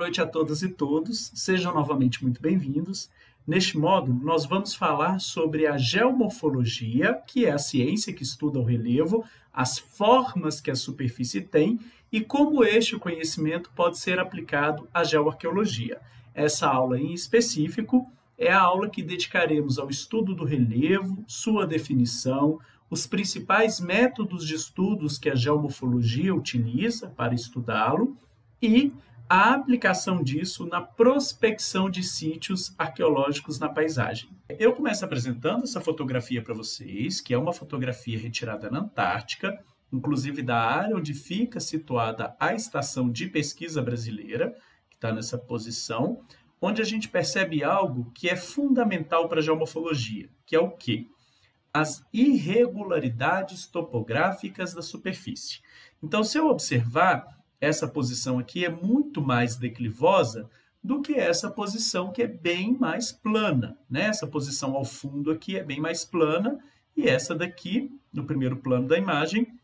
noite a todas e todos, sejam novamente muito bem-vindos. Neste módulo, nós vamos falar sobre a geomorfologia, que é a ciência que estuda o relevo, as formas que a superfície tem e como este conhecimento pode ser aplicado à geoarqueologia. Essa aula em específico é a aula que dedicaremos ao estudo do relevo, sua definição, os principais métodos de estudos que a geomorfologia utiliza para estudá-lo e a aplicação disso na prospecção de sítios arqueológicos na paisagem. Eu começo apresentando essa fotografia para vocês, que é uma fotografia retirada na Antártica, inclusive da área onde fica situada a Estação de Pesquisa Brasileira, que está nessa posição, onde a gente percebe algo que é fundamental para a geomorfologia, que é o quê? As irregularidades topográficas da superfície. Então, se eu observar, essa posição aqui é muito mais declivosa do que essa posição que é bem mais plana, né? Essa posição ao fundo aqui é bem mais plana e essa daqui, no primeiro plano da imagem,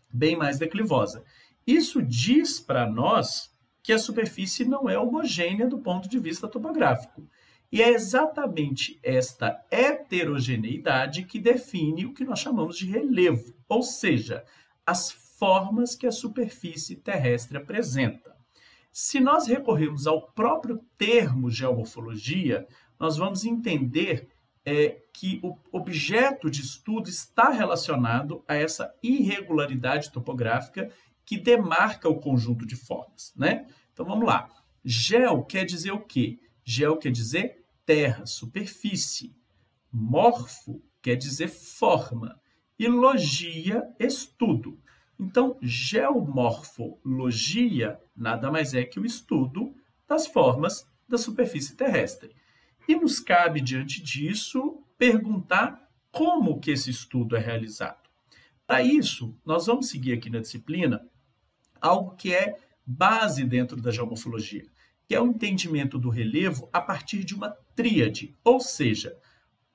bem mais declivosa. Isso diz para nós que a superfície não é homogênea do ponto de vista topográfico. E é exatamente esta heterogeneidade que define o que nós chamamos de relevo, ou seja, as formas que a superfície terrestre apresenta. Se nós recorrermos ao próprio termo geomorfologia, nós vamos entender que o objeto de estudo está relacionado a essa irregularidade topográfica que demarca o conjunto de formas, né? Então, vamos lá. Geo quer dizer o quê? Geo quer dizer terra, superfície. Morfo quer dizer forma. E logia, estudo. Então, geomorfologia nada mais é que o estudo das formas da superfície terrestre. E nos cabe, diante disso, perguntar como que esse estudo é realizado. Para isso, nós vamos seguir aqui na disciplina algo que é base dentro da geomorfologia, que é o entendimento do relevo a partir de uma tríade, ou seja,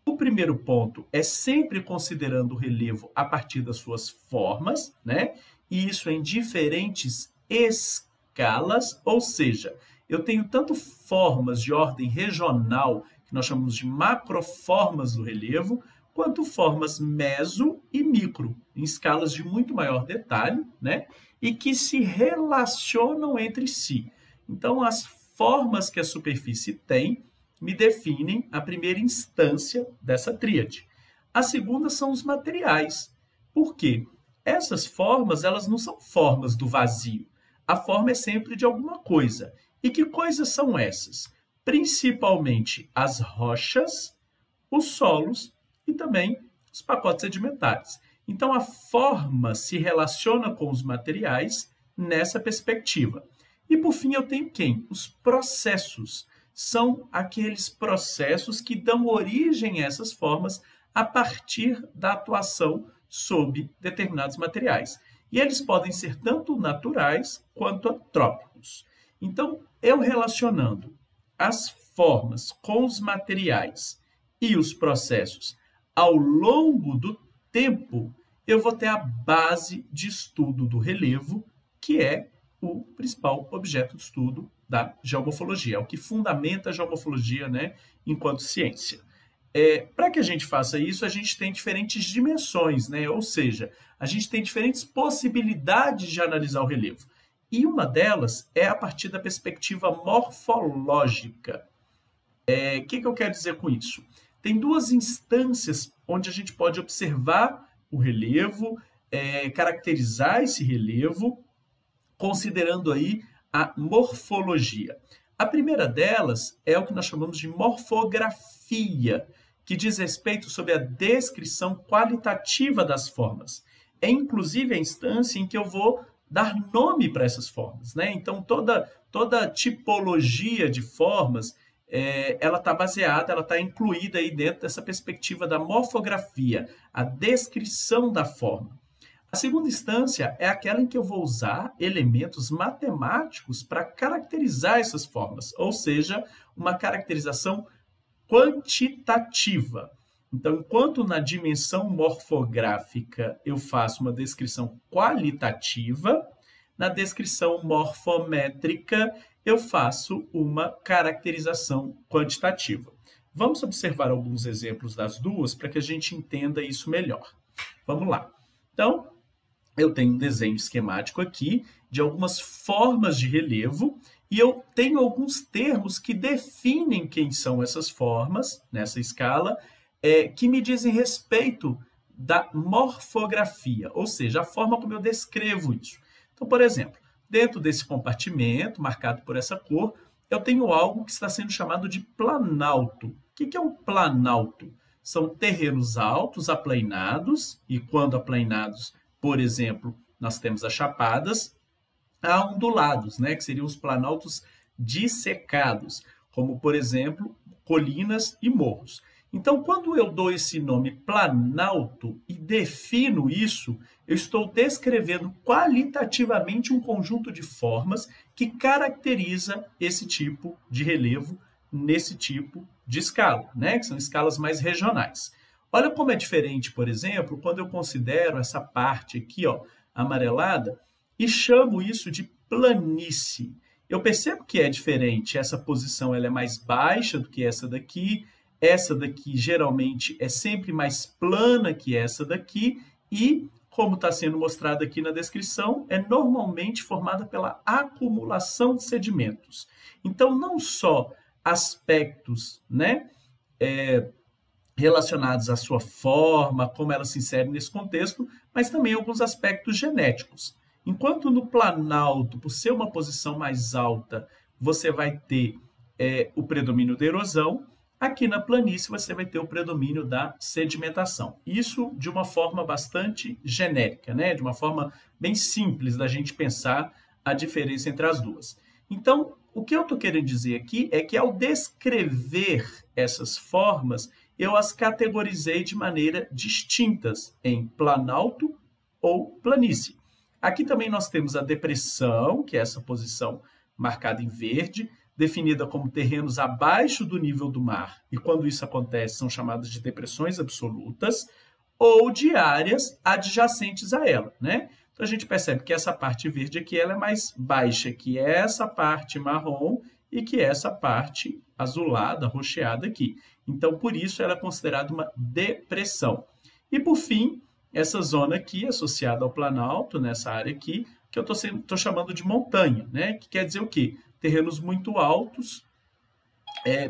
o primeiro ponto é sempre considerando o relevo a partir das suas formas, né? E isso em diferentes escalas, ou seja, eu tenho tanto formas de ordem regional, que nós chamamos de macroformas do relevo, quanto formas meso e micro, em escalas de muito maior detalhe, né? E que se relacionam entre si. Então, as formas que a superfície tem me definem a primeira instância dessa tríade. A segunda são os materiais. Por quê? Essas formas, elas não são formas do vazio. A forma é sempre de alguma coisa. E que coisas são essas? Principalmente as rochas, os solos e também os pacotes sedimentares. Então, a forma se relaciona com os materiais nessa perspectiva. E, por fim, eu tenho quem? Os processos. São aqueles processos que dão origem a essas formas a partir da atuação sob determinados materiais. E eles podem ser tanto naturais quanto antrópicos. Então, eu relacionando as formas com os materiais e os processos ao longo do tempo, eu vou ter a base de estudo do relevo, que é o principal objeto de estudo da geomorfologia, é o que fundamenta a geomorfologia, né, enquanto ciência. Para que a gente faça isso, a gente tem diferentes dimensões, né? Ou seja, a gente tem diferentes possibilidades de analisar o relevo. E uma delas é a partir da perspectiva morfológica. O que eu quero dizer com isso? Tem duas instâncias onde a gente pode observar o relevo, caracterizar esse relevo, considerando aí a morfologia. A primeira delas é o que nós chamamos de morfografia, que diz respeito sobre a descrição qualitativa das formas. É inclusive a instância em que eu vou dar nome para essas formas, né? Então, toda tipologia de formas, ela está baseada, ela está incluída aí dentro dessa perspectiva da morfografia, a descrição da forma. A segunda instância é aquela em que eu vou usar elementos matemáticos para caracterizar essas formas, ou seja, uma caracterização quantitativa. Então, enquanto na dimensão morfográfica eu faço uma descrição qualitativa, na descrição morfométrica eu faço uma caracterização quantitativa. Vamos observar alguns exemplos das duas para que a gente entenda isso melhor. Vamos lá. Então, eu tenho um desenho esquemático aqui de algumas formas de relevo e eu tenho alguns termos que definem quem são essas formas, nessa escala, que me dizem respeito da morfografia, ou seja, a forma como eu descrevo isso. Então, por exemplo, dentro desse compartimento, marcado por essa cor, eu tenho algo que está sendo chamado de planalto. O que é um planalto? São terrenos altos, aplainados, e quando aplainados, por exemplo, nós temos as chapadas, há ondulados, né, que seriam os planaltos dissecados, como, por exemplo, colinas e morros. Então, quando eu dou esse nome planalto e defino isso, eu estou descrevendo qualitativamente um conjunto de formas que caracteriza esse tipo de relevo nesse tipo de escala, né? Que são escalas mais regionais. Olha como é diferente, por exemplo, quando eu considero essa parte aqui, ó, amarelada, e chamo isso de planície. Eu percebo que é diferente, essa posição ela é mais baixa do que essa daqui geralmente é sempre mais plana que essa daqui e, como está sendo mostrado aqui na descrição, é normalmente formada pela acumulação de sedimentos. Então, não só aspectos, né, relacionados à sua forma, como ela se insere nesse contexto, mas também alguns aspectos genéticos. Enquanto no planalto, por ser uma posição mais alta, você vai ter o predomínio da erosão, aqui na planície você vai ter o predomínio da sedimentação. Isso de uma forma bastante genérica, né? De uma forma bem simples da gente pensar a diferença entre as duas. Então, o que eu estou querendo dizer aqui é que ao descrever essas formas, eu as categorizei de maneira distintas em planalto ou planície. Aqui também nós temos a depressão, que é essa posição marcada em verde, definida como terrenos abaixo do nível do mar, e quando isso acontece são chamadas de depressões absolutas, ou de áreas adjacentes a ela, né? Então a gente percebe que essa parte verde aqui ela é mais baixa que essa parte marrom e que essa parte azulada, rocheada aqui. Então, por isso, ela é considerada uma depressão. E, por fim, essa zona aqui, associada ao planalto, nessa área aqui, que eu estou chamando de montanha, né? Que quer dizer o quê? Terrenos muito altos,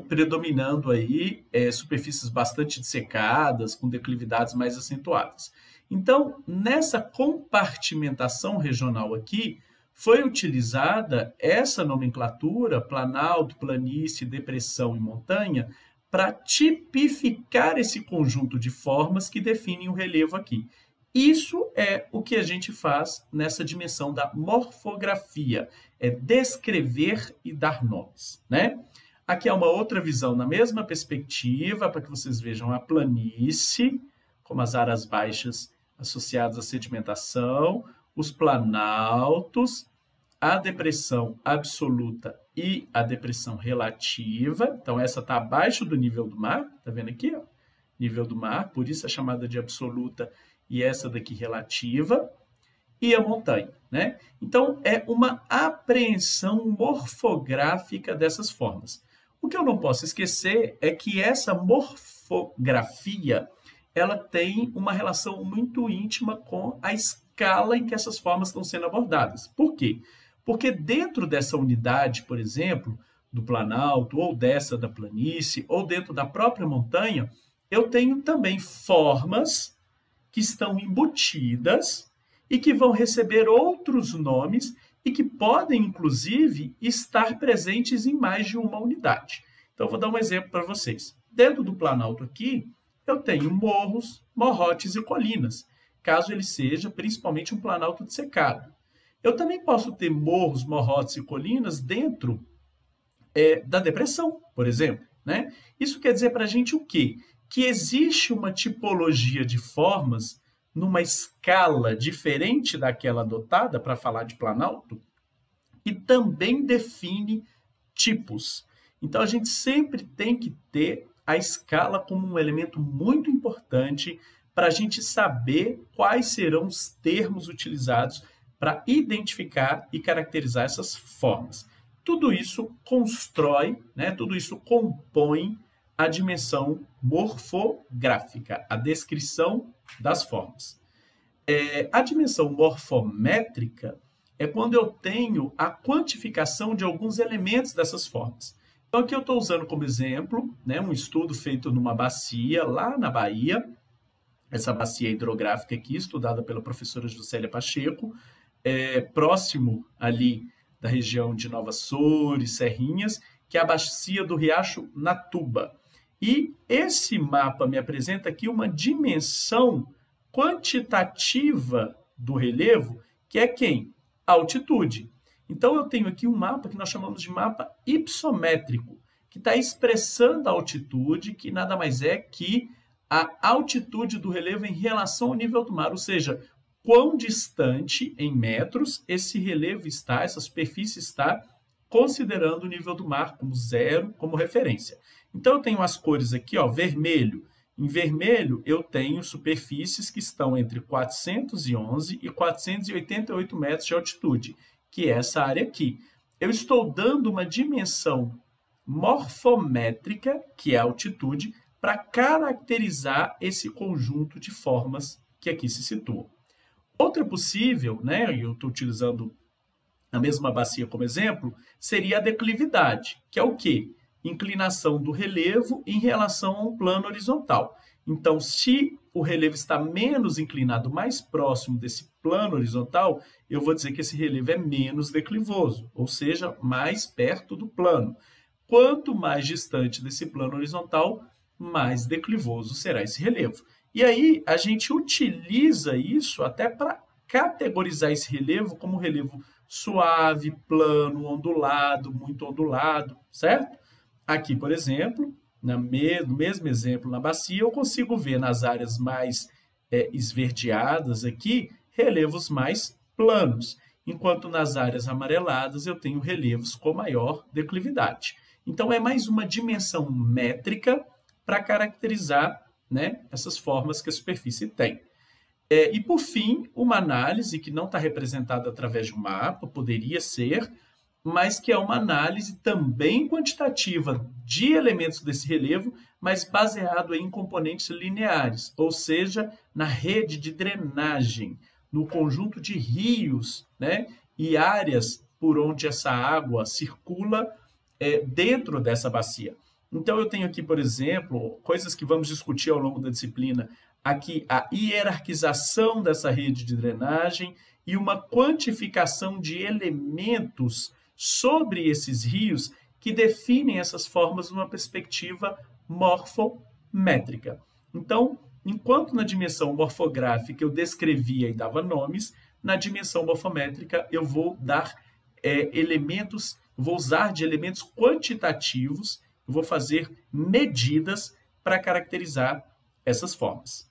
predominando aí superfícies bastante dessecadas, com declividades mais acentuadas. Então, nessa compartimentação regional aqui, foi utilizada essa nomenclatura, planalto, planície, depressão e montanha, para tipificar esse conjunto de formas que definem o relevo aqui. Isso é o que a gente faz nessa dimensão da morfografia, é descrever e dar nomes, né? Aqui é uma outra visão na mesma perspectiva, para que vocês vejam a planície, como as áreas baixas associadas à sedimentação, os planaltos, a depressão absoluta e a depressão relativa. Então, essa está abaixo do nível do mar, tá vendo aqui? Ó? Nível do mar, por isso é chamada de absoluta e essa daqui relativa, e a montanha, né? Então, é uma apreensão morfográfica dessas formas. O que eu não posso esquecer é que essa morfografia ela tem uma relação muito íntima com a escala em que essas formas estão sendo abordadas. Por quê? Porque dentro dessa unidade, por exemplo, do planalto, ou dessa da planície, ou dentro da própria montanha, eu tenho também formas que estão embutidas e que vão receber outros nomes e que podem, inclusive, estar presentes em mais de uma unidade. Então, eu vou dar um exemplo para vocês. Dentro do planalto aqui, eu tenho morros, morrotes e colinas, caso ele seja principalmente um planalto dessecado. Eu também posso ter morros, morrotes e colinas dentro da depressão, por exemplo, né? Isso quer dizer para a gente o quê? Que existe uma tipologia de formas numa escala diferente daquela adotada para falar de planalto e também define tipos. Então, a gente sempre tem que ter a escala como um elemento muito importante para a gente saber quais serão os termos utilizados para identificar e caracterizar essas formas. tudo isso constrói, né, tudo isso compõe a dimensão morfográfica, a descrição das formas. A dimensão morfométrica é quando eu tenho a quantificação de alguns elementos dessas formas. Então, aqui eu estou usando como exemplo, né, um estudo feito numa bacia lá na Bahia, essa bacia hidrográfica aqui, estudada pela professora Juscelia Pacheco, próximo ali da região de Nova Açores, Serrinhas, que é a bacia do Riacho Natuba. E esse mapa me apresenta aqui uma dimensão quantitativa do relevo, que é quem? A altitude. Então, eu tenho aqui um mapa que nós chamamos de mapa hipsométrico, que está expressando a altitude, que nada mais é que a altitude do relevo em relação ao nível do mar, ou seja, quão distante em metros esse relevo está, essa superfície está, considerando o nível do mar como zero, como referência. Então, eu tenho as cores aqui, ó, vermelho. Em vermelho, eu tenho superfícies que estão entre 411 e 488 metros de altitude, que é essa área aqui. Eu estou dando uma dimensão morfométrica, que é a altitude, para caracterizar esse conjunto de formas que aqui se situam. Outra possível, né, eu estou utilizando a mesma bacia como exemplo, seria a declividade, que é o quê? Inclinação do relevo em relação a um plano horizontal. Então, se o relevo está menos inclinado, mais próximo desse plano horizontal, eu vou dizer que esse relevo é menos declivoso, ou seja, mais perto do plano. Quanto mais distante desse plano horizontal, mais declivoso será esse relevo. E aí, a gente utiliza isso até para categorizar esse relevo como relevo suave, plano, ondulado, muito ondulado, certo? Aqui, por exemplo, no mesmo exemplo na bacia, eu consigo ver nas áreas mais esverdeadas aqui, relevos mais planos, enquanto nas áreas amareladas eu tenho relevos com maior declividade. Então, é mais uma dimensão métrica para caracterizar, né, essas formas que a superfície tem. E, por fim, uma análise que não está representada através de um mapa, poderia ser, mas que é uma análise também quantitativa de elementos desse relevo, mas baseado em componentes lineares, ou seja, na rede de drenagem, no conjunto de rios, né, e áreas por onde essa água circula dentro dessa bacia. Então, eu tenho aqui, por exemplo, coisas que vamos discutir ao longo da disciplina, aqui a hierarquização dessa rede de drenagem e uma quantificação de elementos sobre esses rios que definem essas formas numa perspectiva morfométrica. Então, enquanto na dimensão morfográfica eu descrevia e dava nomes, na dimensão morfométrica eu vou dar vou usar de elementos quantitativos, eu vou fazer medidas para caracterizar essas formas.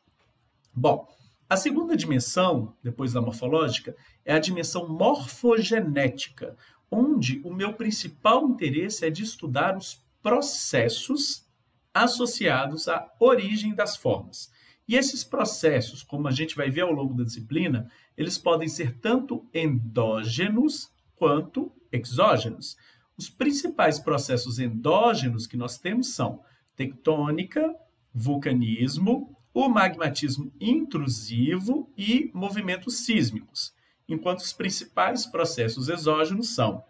Bom, a segunda dimensão, depois da morfológica, é a dimensão morfogenética, onde o meu principal interesse é de estudar os processos associados à origem das formas. E esses processos, como a gente vai ver ao longo da disciplina, eles podem ser tanto endógenos quanto exógenos. Os principais processos endógenos que nós temos são tectônica, vulcanismo, o magmatismo intrusivo e movimentos sísmicos, enquanto os principais processos exógenos são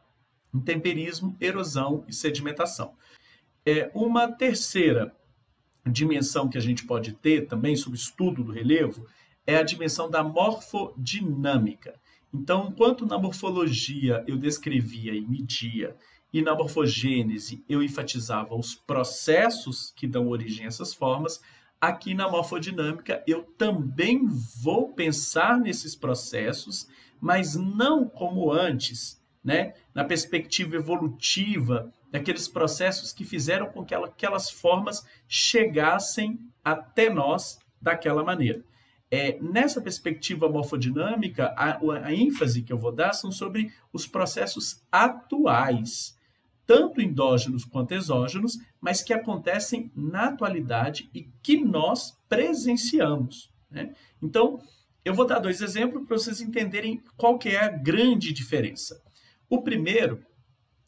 intemperismo, erosão e sedimentação. Uma terceira dimensão que a gente pode ter também sobre o estudo do relevo é a dimensão da morfodinâmica. Então, enquanto na morfologia eu descrevia e media, e na morfogênese eu enfatizava os processos que dão origem a essas formas, aqui na morfodinâmica eu também vou pensar nesses processos, mas não como antes, né? Na perspectiva evolutiva, daqueles processos que fizeram com que aquelas formas chegassem até nós daquela maneira. Nessa perspectiva morfodinâmica, a ênfase que eu vou dar são sobre os processos atuais, tanto endógenos quanto exógenos, mas que acontecem na atualidade e que nós presenciamos, né? Então, eu vou dar dois exemplos para vocês entenderem qual que é a grande diferença. O primeiro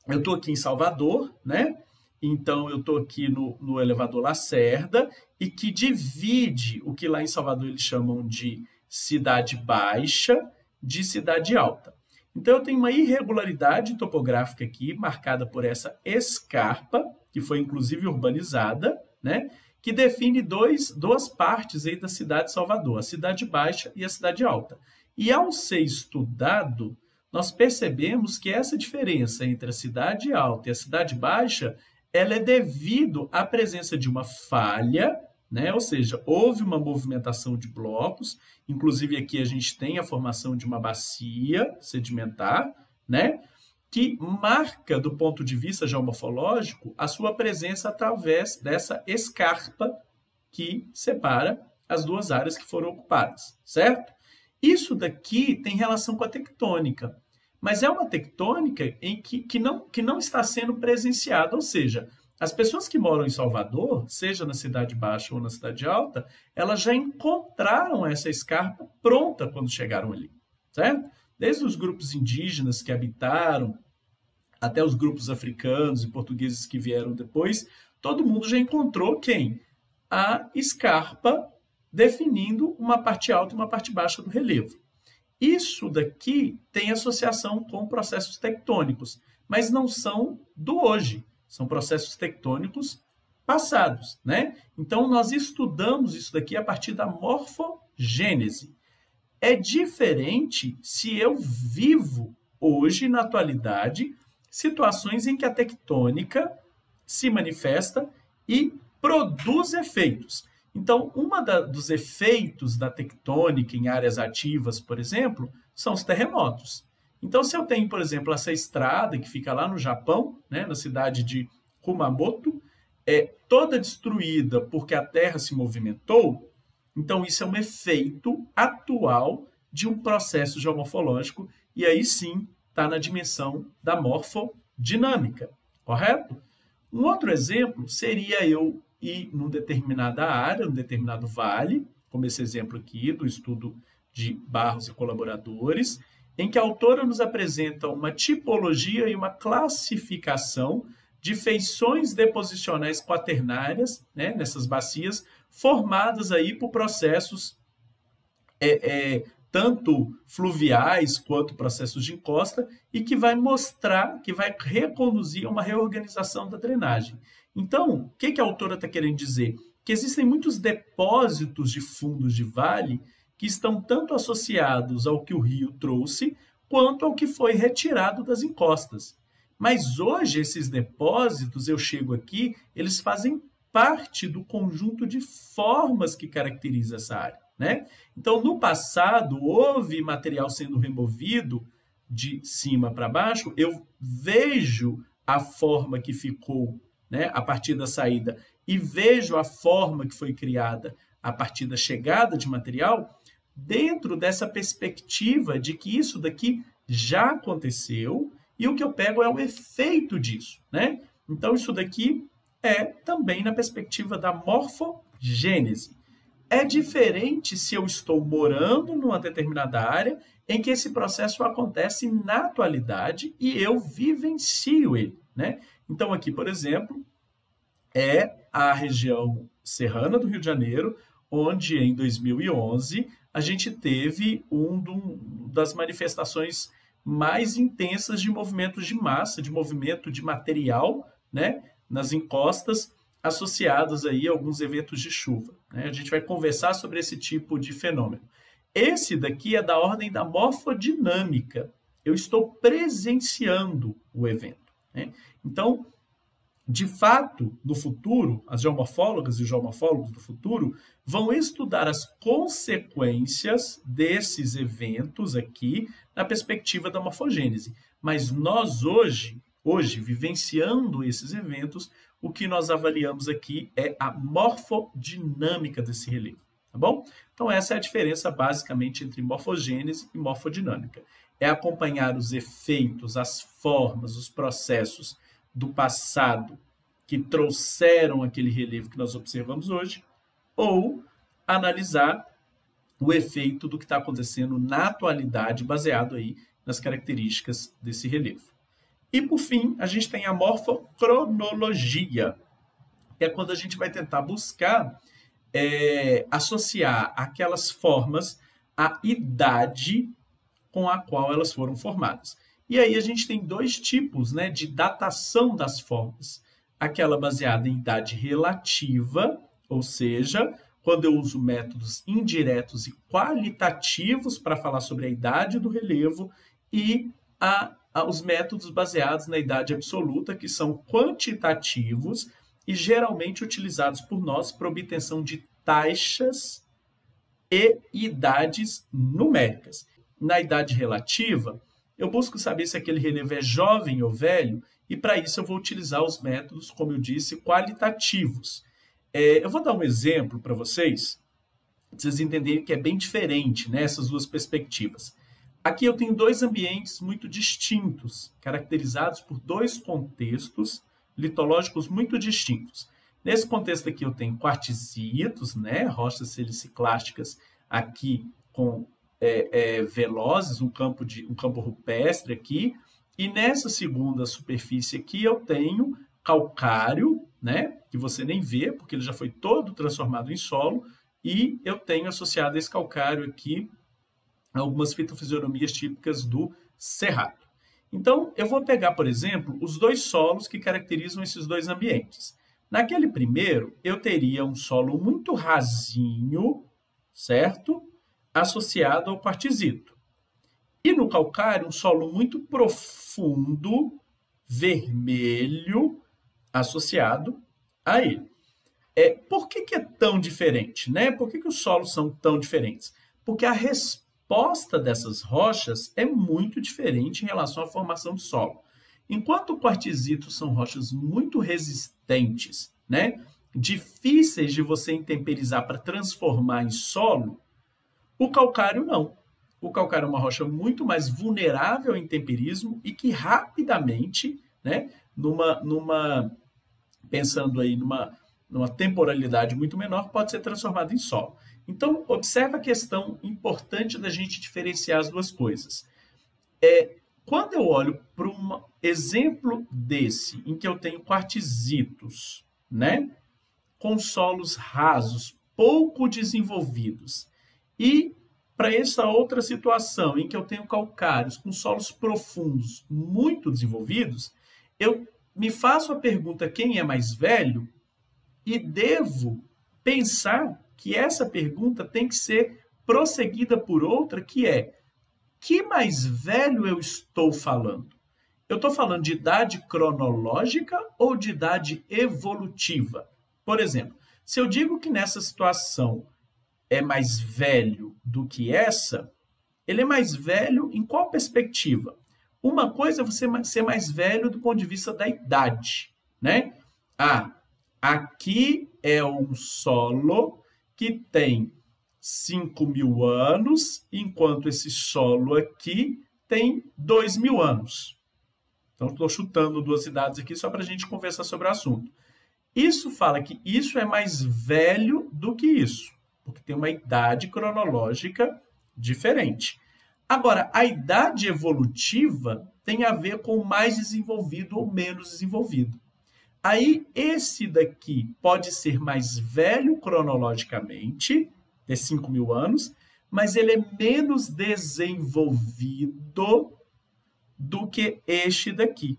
eu estou aqui em Salvador, né? Então, eu estou aqui no elevador Lacerda, e que divide o que lá em Salvador eles chamam de cidade baixa de cidade alta. Então, eu tenho uma irregularidade topográfica aqui, marcada por essa escarpa, que foi inclusive urbanizada, né? Que define duas partes aí da cidade de Salvador, a cidade baixa e a cidade alta. E ao ser estudado, nós percebemos que essa diferença entre a cidade alta e a cidade baixa, ela é devido à presença de uma falha, né? Ou seja, houve uma movimentação de blocos, inclusive aqui a gente tem a formação de uma bacia sedimentar, né? Que marca, do ponto de vista geomorfológico, a sua presença através dessa escarpa que separa as duas áreas que foram ocupadas, certo? Isso daqui tem relação com a tectônica, mas é uma tectônica em que não está sendo presenciada, ou seja, as pessoas que moram em Salvador, seja na cidade baixa ou na cidade alta, elas já encontraram essa escarpa pronta quando chegaram ali, certo? Desde os grupos indígenas que habitaram, até os grupos africanos e portugueses que vieram depois, todo mundo já encontrou quem? A escarpa definindo uma parte alta e uma parte baixa do relevo. Isso daqui tem associação com processos tectônicos, mas não são do hoje, são processos tectônicos passados, né? Então, nós estudamos isso daqui a partir da morfogênese. É diferente se eu vivo hoje, na atualidade, situações em que a tectônica se manifesta e produz efeitos. Então, dos efeitos da tectônica em áreas ativas, por exemplo, são os terremotos. Então, se eu tenho, por exemplo, essa estrada que fica lá no Japão, né, na cidade de Kumamoto, toda destruída porque a Terra se movimentou, então isso é um efeito atual de um processo geomorfológico, e aí sim está na dimensão da morfodinâmica, correto? Um outro exemplo seria eu ir numa determinada área, num determinado vale, como esse exemplo aqui do estudo de Barros e colaboradores, em que a autora nos apresenta uma tipologia e uma classificação de feições deposicionais quaternárias, né, nessas bacias, formadas aí por processos tanto fluviais quanto processos de encosta, e que vai mostrar, que vai reconduzir uma reorganização da drenagem. Então, o que a autora está querendo dizer? Que existem muitos depósitos de fundos de vale que estão tanto associados ao que o rio trouxe, quanto ao que foi retirado das encostas. Mas hoje, esses depósitos, eu chego aqui, eles fazem parte do conjunto de formas que caracteriza essa área, né? Então, no passado, houve material sendo removido de cima para baixo, eu vejo a forma que ficou, né, a partir da saída, e vejo a forma que foi criada a partir da chegada de material, dentro dessa perspectiva de que isso daqui já aconteceu, e o que eu pego é o efeito disso, né? Então, isso daqui é também na perspectiva da morfogênese. É diferente se eu estou morando numa determinada área em que esse processo acontece na atualidade e eu vivencio ele, né? Então, aqui, por exemplo, é a região serrana do Rio de Janeiro, onde em 2011 a gente teve das manifestações mais intensas de movimentos de massa, de movimento de material, né, nas encostas, associados aí a alguns eventos de chuva, né? A gente vai conversar sobre esse tipo de fenômeno. Esse daqui é da ordem da morfodinâmica. Eu estou presenciando o evento, né? Então, de fato, no futuro, as geomorfólogas e os geomorfólogos do futuro vão estudar as consequências desses eventos aqui na perspectiva da morfogênese. Mas nós hoje, vivenciando esses eventos, o que nós avaliamos aqui é a morfodinâmica desse relevo, tá bom? Então, essa é a diferença, basicamente, entre morfogênese e morfodinâmica. É acompanhar os efeitos, as formas, os processos do passado que trouxeram aquele relevo que nós observamos hoje, ou analisar o efeito do que está acontecendo na atualidade, baseado aí nas características desse relevo. E, por fim, a gente tem a morfocronologia, que é quando a gente vai tentar buscar associar aquelas formas à idade com a qual elas foram formadas. E aí a gente tem dois tipos, né, de datação das formas. Aquela baseada em idade relativa, ou seja, quando eu uso métodos indiretos e qualitativos para falar sobre a idade do relevo, e os métodos baseados na idade absoluta, que são quantitativos e geralmente utilizados por nós para obtenção de taxas e idades numéricas. Na idade relativa, eu busco saber se aquele relevo é jovem ou velho, e para isso eu vou utilizar os métodos, como eu disse, qualitativos. Eu vou dar um exemplo para vocês entenderem que é bem diferente, né, essas duas perspectivas. Aqui eu tenho dois ambientes muito distintos, caracterizados por dois contextos litológicos muito distintos. Nesse contexto aqui eu tenho quartzitos, né, rochas siliciclásticas aqui com velozes, um campo rupestre aqui, e nessa segunda superfície aqui eu tenho calcário, né, que você nem vê, porque ele já foi todo transformado em solo, e eu tenho associado a esse calcário aqui algumas fitofisionomias típicas do cerrado. Então, eu vou pegar, por exemplo, os dois solos que caracterizam esses dois ambientes. Naquele primeiro, eu teria um solo muito rasinho, certo? Associado ao quartzito. E no calcário, um solo muito profundo, vermelho, associado a ele. Por que é tão diferente, né? Por que os solos são tão diferentes? Porque a resposta dessas rochas é muito diferente em relação à formação do solo. Enquanto quartzitos são rochas muito resistentes, né? Difíceis de você intemperizar para transformar em solo, o calcário não. O calcário é uma rocha muito mais vulnerável ao intemperismo e que rapidamente, né, pensando aí numa temporalidade muito menor, pode ser transformado em solo. Então, observa a questão importante da gente diferenciar as duas coisas. Quando eu olho para um exemplo desse, em que eu tenho quartzitos, né, com solos rasos, pouco desenvolvidos, e para essa outra situação, em que eu tenho calcários com solos profundos, muito desenvolvidos, eu me faço a pergunta quem é mais velho e devo pensar que essa pergunta tem que ser prosseguida por outra, que é: que mais velho eu estou falando? Eu estou falando de idade cronológica ou de idade evolutiva? Por exemplo, se eu digo que nessa situação é mais velho do que essa, ele é mais velho em qual perspectiva? Uma coisa é você ser mais velho do ponto de vista da idade, né? Aqui é um solo que tem 5.000 anos, enquanto esse solo aqui tem 2.000 anos. Então, estou chutando duas idades aqui só para a gente conversar sobre o assunto. Isso fala que isso é mais velho do que isso, porque tem uma idade cronológica diferente. Agora, a idade evolutiva tem a ver com mais desenvolvido ou menos desenvolvido. Aí, esse daqui pode ser mais velho cronologicamente, ter 5.000 anos, mas ele é menos desenvolvido do que este daqui.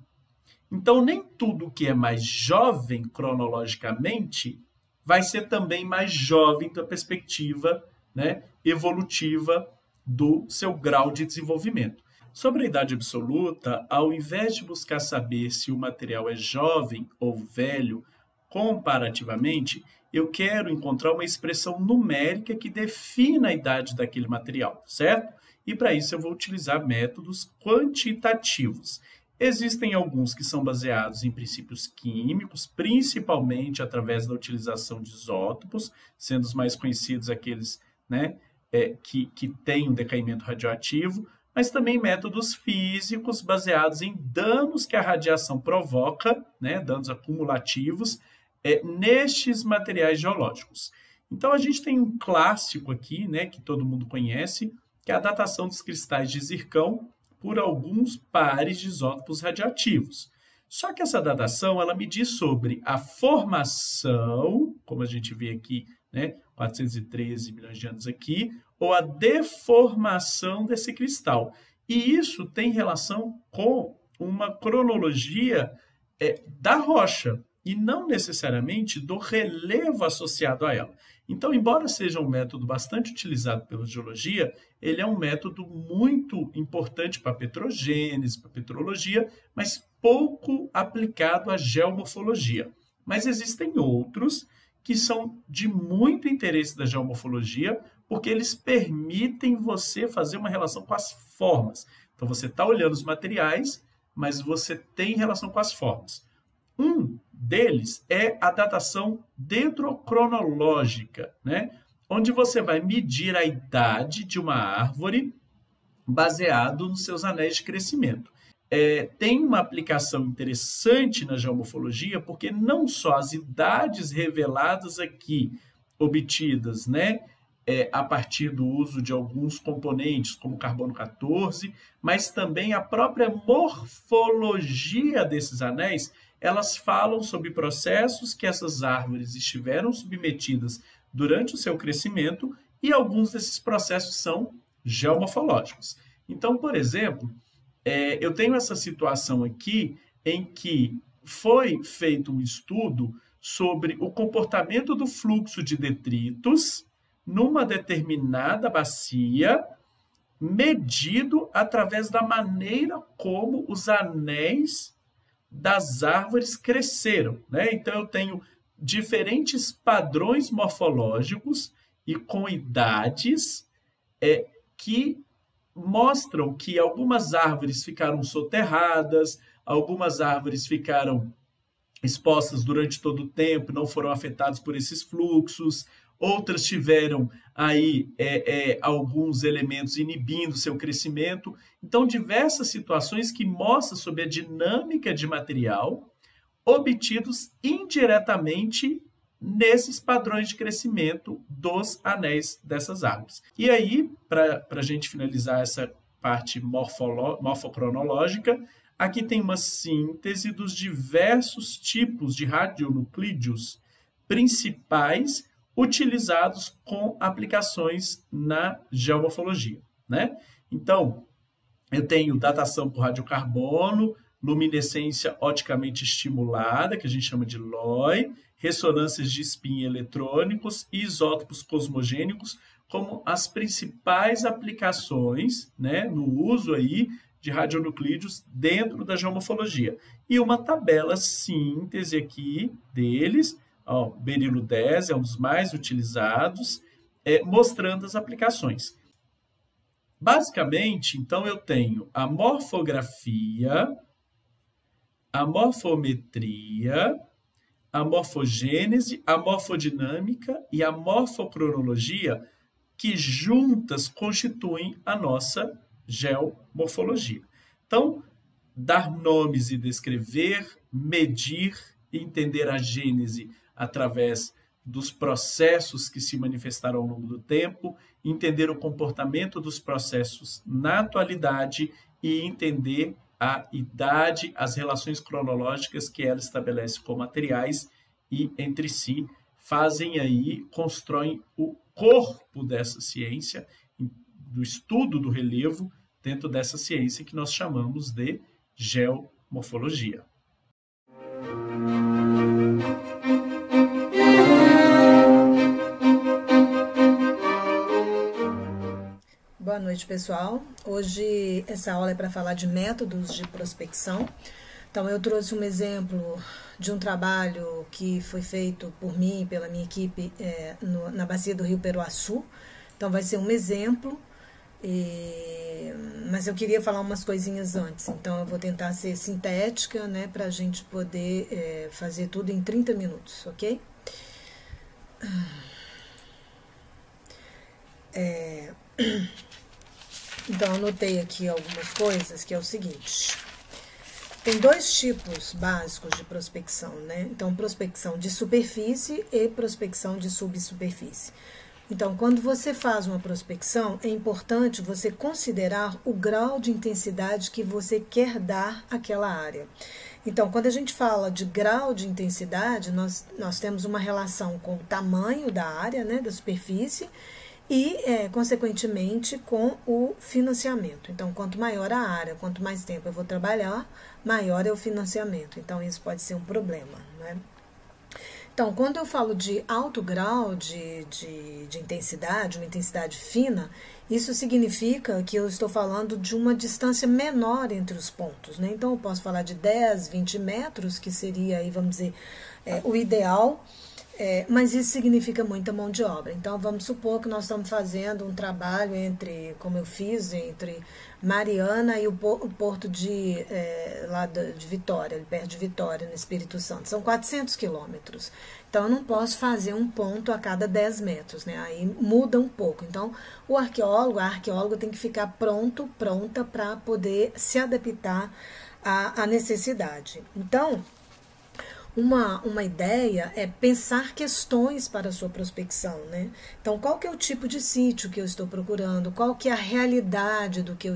Então, nem tudo que é mais jovem cronologicamente vai ser também mais jovem da perspectiva, né, evolutiva do seu grau de desenvolvimento. Sobre a idade absoluta, ao invés de buscar saber se o material é jovem ou velho comparativamente, eu quero encontrar uma expressão numérica que defina a idade daquele material, certo? E para isso eu vou utilizar métodos quantitativos. Existem alguns que são baseados em princípios químicos, principalmente através da utilização de isótopos, sendo os mais conhecidos aqueles, né, que têm um decaimento radioativo, mas também métodos físicos baseados em danos que a radiação provoca, né, danos acumulativos, nestes materiais geológicos. Então, a gente tem um clássico aqui, né, que todo mundo conhece, que é a datação dos cristais de zircão por alguns pares de isótopos radioativos. Só que essa datação, ela me diz sobre a formação, como a gente vê aqui, né, 413 milhões de anos aqui, ou a deformação desse cristal. E isso tem relação com uma cronologia da rocha, e não necessariamente do relevo associado a ela. Então, embora seja um método bastante utilizado pela geologia, ele é um método muito importante para a petrogênese, para a petrologia, mas pouco aplicado à geomorfologia. Mas existem outros que são de muito interesse da geomorfologia, porque eles permitem você fazer uma relação com as formas. Então, você está olhando os materiais, mas você tem relação com as formas. Um deles é a datação dendrocronológica, né? Onde você vai medir a idade de uma árvore baseado nos seus anéis de crescimento. Tem uma aplicação interessante na geomorfologia, porque não só as idades reveladas aqui, obtidas, né, a partir do uso de alguns componentes, como carbono 14, mas também a própria morfologia desses anéis, elas falam sobre processos que essas árvores estiveram submetidas durante o seu crescimento, e alguns desses processos são geomorfológicos. Então, por exemplo, eu tenho essa situação aqui em que foi feito um estudo sobre o comportamento do fluxo de detritos numa determinada bacia, medido através da maneira como os anéis das árvores cresceram, né? Então, eu tenho diferentes padrões morfológicos e com idades que mostram que algumas árvores ficaram soterradas, algumas árvores ficaram expostas durante todo o tempo, não foram afetadas por esses fluxos, outras tiveram aí alguns elementos inibindo seu crescimento. Então, diversas situações que mostram sobre a dinâmica de material obtidos indiretamente nesses padrões de crescimento dos anéis dessas árvores. E aí, para a gente finalizar essa parte morfocronológica, aqui tem uma síntese dos diversos tipos de radionuclídeos principais utilizados com aplicações na geomorfologia, né? Então, eu tenho datação por radiocarbono, luminescência oticamente estimulada, que a gente chama de LOI, ressonâncias de spin eletrônicos e isótopos cosmogênicos como as principais aplicações, né, no uso aí de radionuclídeos dentro da geomorfologia. E uma tabela síntese aqui deles, ó, berilo 10 é um dos mais utilizados, mostrando as aplicações. Basicamente, então, eu tenho a morfografia, a morfometria, a morfogênese, a morfodinâmica e a morfocronologia, que juntas constituem a nossa geomorfologia. Então, dar nomes e descrever, medir e entender a gênese através dos processos que se manifestaram ao longo do tempo, entender o comportamento dos processos na atualidade e entender a idade, as relações cronológicas que ela estabelece com materiais e entre si fazem aí, constroem o corpo dessa ciência, do estudo do relevo dentro dessa ciência que nós chamamos de geomorfologia. Boa noite, pessoal. Hoje essa aula é para falar de métodos de prospecção. Então, eu trouxe um exemplo de um trabalho que foi feito por mim e pela minha equipe na bacia do Rio Peruaçu. Então, vai ser um exemplo, mas eu queria falar umas coisinhas antes. Então, eu vou tentar ser sintética, né, para a gente poder fazer tudo em 30 minutos, ok? Então, anotei aqui algumas coisas, que é o seguinte. Tem dois tipos básicos de prospecção, né? Então, prospecção de superfície e prospecção de subsuperfície. Então, quando você faz uma prospecção, é importante você considerar o grau de intensidade que você quer dar àquela área. Então, quando a gente fala de grau de intensidade, nós temos uma relação com o tamanho da área, né, da superfície, e, consequentemente, com o financiamento. Então, quanto maior a área, quanto mais tempo eu vou trabalhar, maior é o financiamento. Então, isso pode ser um problema, né? Então, quando eu falo de alto grau de intensidade, uma intensidade fina, isso significa que eu estou falando de uma distância menor entre os pontos, né? Então, eu posso falar de 10, 20 metros, que seria, aí, vamos dizer, o ideal, mas isso significa muita mão de obra. Então, vamos supor que nós estamos fazendo um trabalho entre, como eu fiz, entre Mariana e o porto lá de Vitória, perto de Vitória, no Espírito Santo. São 400 quilômetros. Então, eu não posso fazer um ponto a cada 10 metros, né? Aí muda um pouco. Então, a arqueóloga tem que ficar pronta para poder se adaptar à necessidade. Então, uma ideia é pensar questões para a sua prospecção, né? Então, qual que é o tipo de sítio que eu estou procurando? Qual que é a realidade do que eu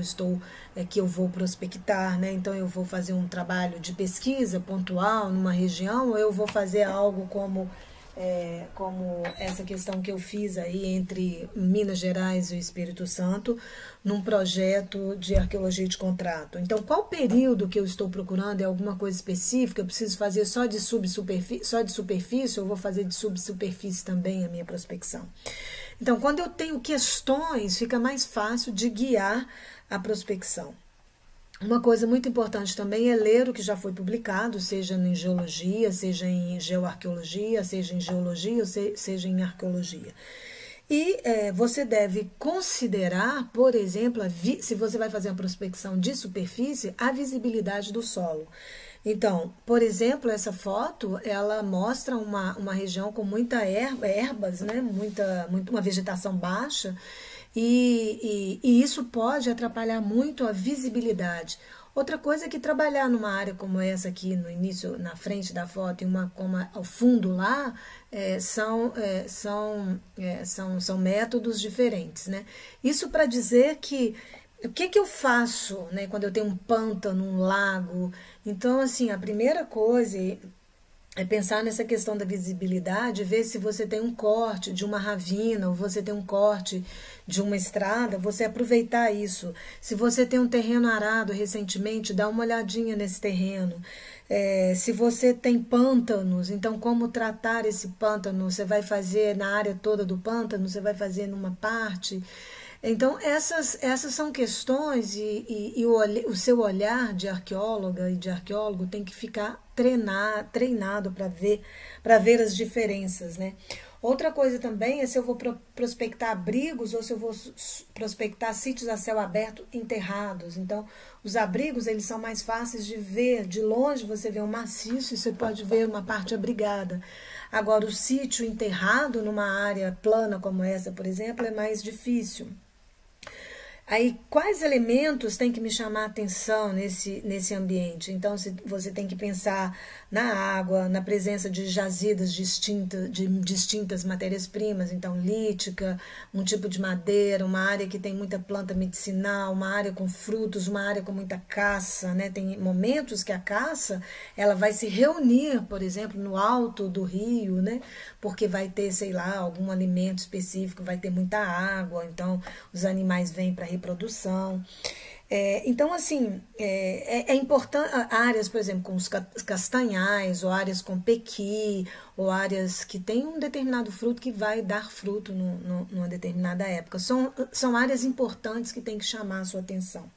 vou prospectar, né? Então, eu vou fazer um trabalho de pesquisa pontual numa região, ou eu vou fazer algo como essa questão que eu fiz aí entre Minas Gerais e o Espírito Santo, num projeto de arqueologia de contrato. Então, qual período que eu estou procurando? É alguma coisa específica? Eu preciso fazer só de superfície, ou vou fazer de subsuperfície também a minha prospecção? Então, quando eu tenho questões, fica mais fácil de guiar a prospecção. Uma coisa muito importante também é ler o que já foi publicado, seja em geologia, seja em geoarqueologia, seja em geologia, ou seja em arqueologia. E você deve considerar, por exemplo, se você vai fazer uma prospecção de superfície, a visibilidade do solo. Então, por exemplo, essa foto, ela mostra uma região com muita ervas, né? Uma vegetação baixa, e isso pode atrapalhar muito a visibilidade. Outra coisa é que trabalhar numa área como essa aqui no início, na frente da foto, e uma como ao fundo lá, são métodos diferentes, né? Isso para dizer que o que eu faço, né, quando eu tenho um pântano, um lago? Então, assim, a primeira coisa é pensar nessa questão da visibilidade, ver se você tem um corte de uma ravina, ou você tem um corte de uma estrada, você aproveitar isso. Se você tem um terreno arado recentemente, dá uma olhadinha nesse terreno. Se você tem pântanos, então como tratar esse pântano? Você vai fazer na área toda do pântano? Você vai fazer numa parte? Então, essas são questões e o seu olhar de arqueóloga e de arqueólogo tem que ficar treinado para ver as diferenças, né? Outra coisa também é se eu vou prospectar abrigos ou se eu vou prospectar sítios a céu aberto enterrados. Então, os abrigos, eles são mais fáceis de ver. De longe você vê um maciço e você pode ver uma parte abrigada. Agora, o sítio enterrado numa área plana como essa, por exemplo, é mais difícil. Aí, quais elementos têm que me chamar a atenção nesse ambiente? Então, você tem que pensar na água, na presença de jazidas de distintas matérias-primas, então lítica, um tipo de madeira, uma área que tem muita planta medicinal, uma área com frutos, uma área com muita caça, né? Tem momentos que a caça ela vai se reunir, por exemplo, no alto do rio, né? Porque vai ter, sei lá, algum alimento específico, vai ter muita água, então os animais vêm para reprodução. Então, assim, é importante áreas, por exemplo, com os castanhais, ou áreas com pequi, ou áreas que têm um determinado fruto que vai dar fruto numa determinada época. São áreas importantes que tem que chamar a sua atenção.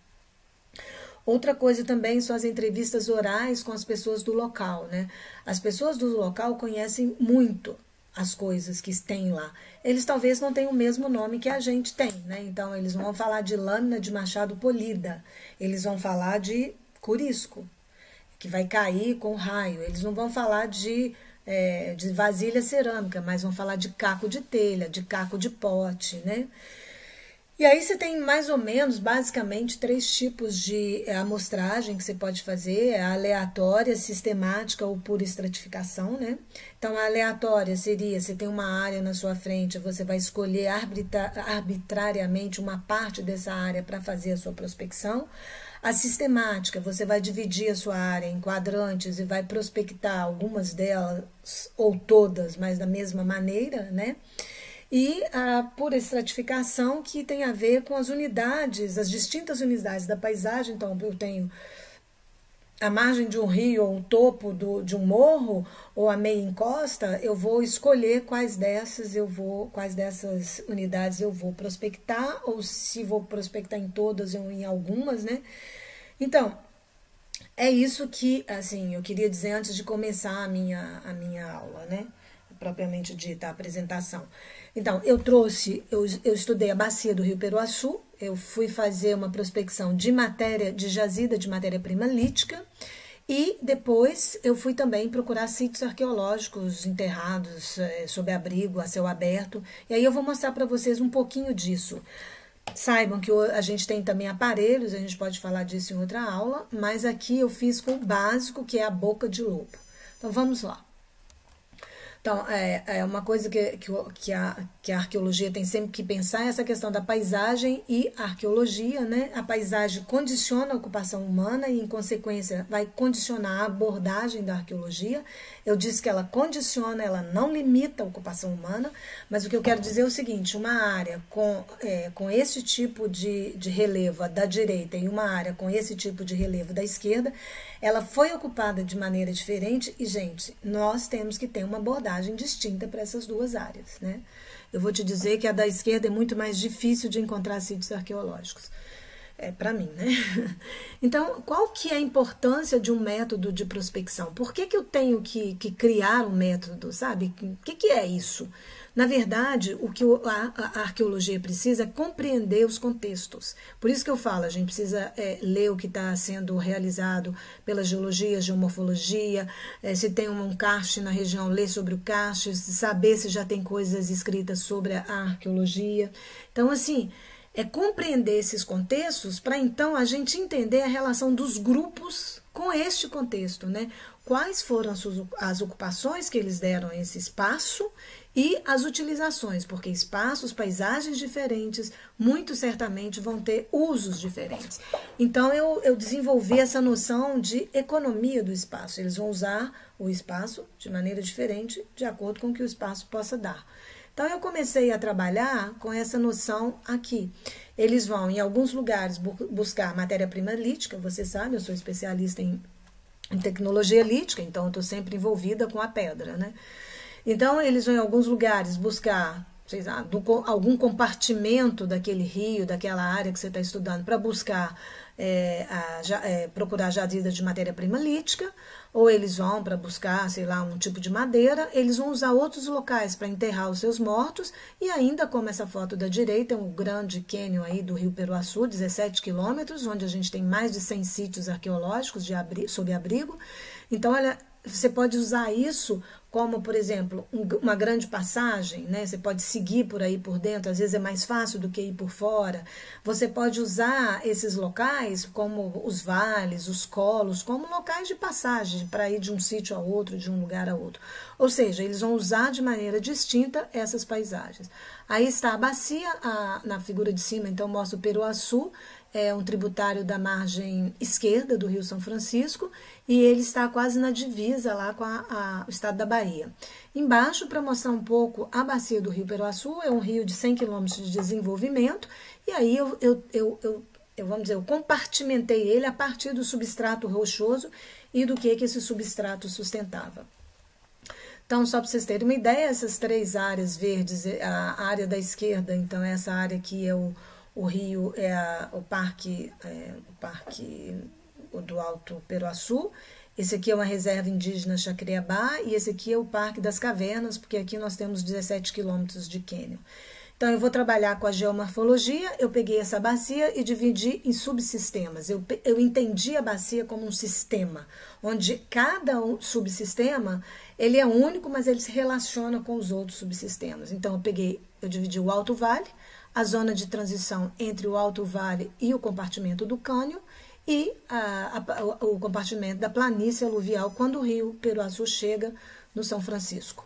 Outra coisa também são as entrevistas orais com as pessoas do local, né? As pessoas do local conhecem muito as coisas que tem lá. Eles talvez não tenham o mesmo nome que a gente tem, né? Então, eles vão falar de lâmina de machado polida, eles vão falar de curisco, que vai cair com raio, eles não vão falar de vasilha cerâmica, mas vão falar de caco de telha, de caco de pote, né? E aí você tem mais ou menos, basicamente, 3 tipos de amostragem que você pode fazer, a aleatória, sistemática ou por estratificação, né? Então, a aleatória seria, você tem uma área na sua frente, você vai escolher arbitrariamente uma parte dessa área para fazer a sua prospecção. A sistemática, você vai dividir a sua área em quadrantes e vai prospectar algumas delas ou todas, mas da mesma maneira, né? E a por estratificação, que tem a ver com as unidades, as distintas unidades da paisagem. Então, eu tenho a margem de um rio, ou o topo de um morro, ou a meia encosta, eu vou escolher quais dessas unidades eu vou prospectar, ou se vou prospectar em todas ou em algumas, né? Então, é isso que, assim, eu queria dizer antes de começar a minha aula, né? Propriamente dita, a apresentação. Então, eu estudei a bacia do Rio Peruaçu, eu fui fazer uma prospecção de jazida de matéria-prima lítica, e depois eu fui também procurar sítios arqueológicos enterrados, sob abrigo, a céu aberto, e aí eu vou mostrar para vocês um pouquinho disso. Saibam que a gente tem também aparelhos, a gente pode falar disso em outra aula, mas aqui eu fiz com o básico, que é a boca de lobo. Então, vamos lá. Então, é uma coisa que a arqueologia tem sempre que pensar, é essa questão da paisagem e arqueologia, né? A paisagem condiciona a ocupação humana e, em consequência, vai condicionar a abordagem da arqueologia. Eu disse que ela condiciona, ela não limita a ocupação humana, mas o que eu quero dizer é o seguinte, uma área com esse tipo de relevo da direita e uma área com esse tipo de relevo da esquerda, ela foi ocupada de maneira diferente e, gente, nós temos que ter uma abordagem distinta para essas duas áreas, né? Eu vou te dizer que a da esquerda é muito mais difícil de encontrar sítios arqueológicos. Para mim, né? Então, qual que é a importância de um método de prospecção? Por que eu tenho que criar um método, sabe? O que é isso? Na verdade, o que a arqueologia precisa é compreender os contextos. Por isso que eu falo, a gente precisa ler o que está sendo realizado pela geologia, geomorfologia, se tem um karst na região, ler sobre o karst, saber se já tem coisas escritas sobre a arqueologia. Então, assim, é compreender esses contextos para então a gente entender a relação dos grupos com este contexto, né? Quais foram as ocupações que eles deram a esse espaço e as utilizações, porque espaços, paisagens diferentes, muito certamente vão ter usos diferentes. Então, eu desenvolvi essa noção de economia do espaço. Eles vão usar o espaço de maneira diferente, de acordo com o que o espaço possa dar. Então, eu comecei a trabalhar com essa noção aqui. Eles vão, em alguns lugares, buscar matéria-prima lítica. Você sabe, eu sou especialista em tecnologia lítica, então eu estou sempre envolvida com a pedra, né? Então, eles vão, em alguns lugares, buscar, sei lá, algum compartimento daquele rio, daquela área que você está estudando, para buscar procurar jazida de matéria-prima lítica, ou eles vão para buscar, sei lá, um tipo de madeira, eles vão usar outros locais para enterrar os seus mortos, e ainda, como essa foto da direita, é um grande cânion aí do Rio Peruaçu, 17 quilômetros, onde a gente tem mais de 100 sítios arqueológicos sob abrigo. Então, você pode usar isso como, por exemplo, uma grande passagem, né? Você pode seguir por aí por dentro, às vezes é mais fácil do que ir por fora. Você pode usar esses locais como os vales, os colos, como locais de passagem para ir de um sítio a outro, de um lugar a outro. Ou seja, eles vão usar de maneira distinta essas paisagens. Aí está a bacia, na figura de cima, então mostra o Peruaçu, é um tributário da margem esquerda do Rio São Francisco, e ele está quase na divisa lá com o estado da Bahia. Embaixo, para mostrar um pouco a bacia do Rio Peruaçu, é um rio de 100 quilômetros de desenvolvimento, e aí vamos dizer, eu compartimentei ele a partir do substrato rochoso e do que esse substrato sustentava. Então, só para vocês terem uma ideia, essas 3 áreas verdes, a área da esquerda, então essa área aqui é o rio, o parque do Alto Peruaçu. Esse aqui é uma reserva indígena Chacreabá e esse aqui é o Parque das Cavernas, porque aqui nós temos 17 quilômetros de cânion. Então, eu vou trabalhar com a geomorfologia, eu peguei essa bacia e dividi em subsistemas. Eu entendi a bacia como um sistema, onde cada subsistema, ele é único, mas ele se relaciona com os outros subsistemas. Então, eu dividi o Alto Vale, a zona de transição entre o Alto Vale e o compartimento do cânion, e o compartimento da planície aluvial, quando o rio Peruaçu chega no São Francisco.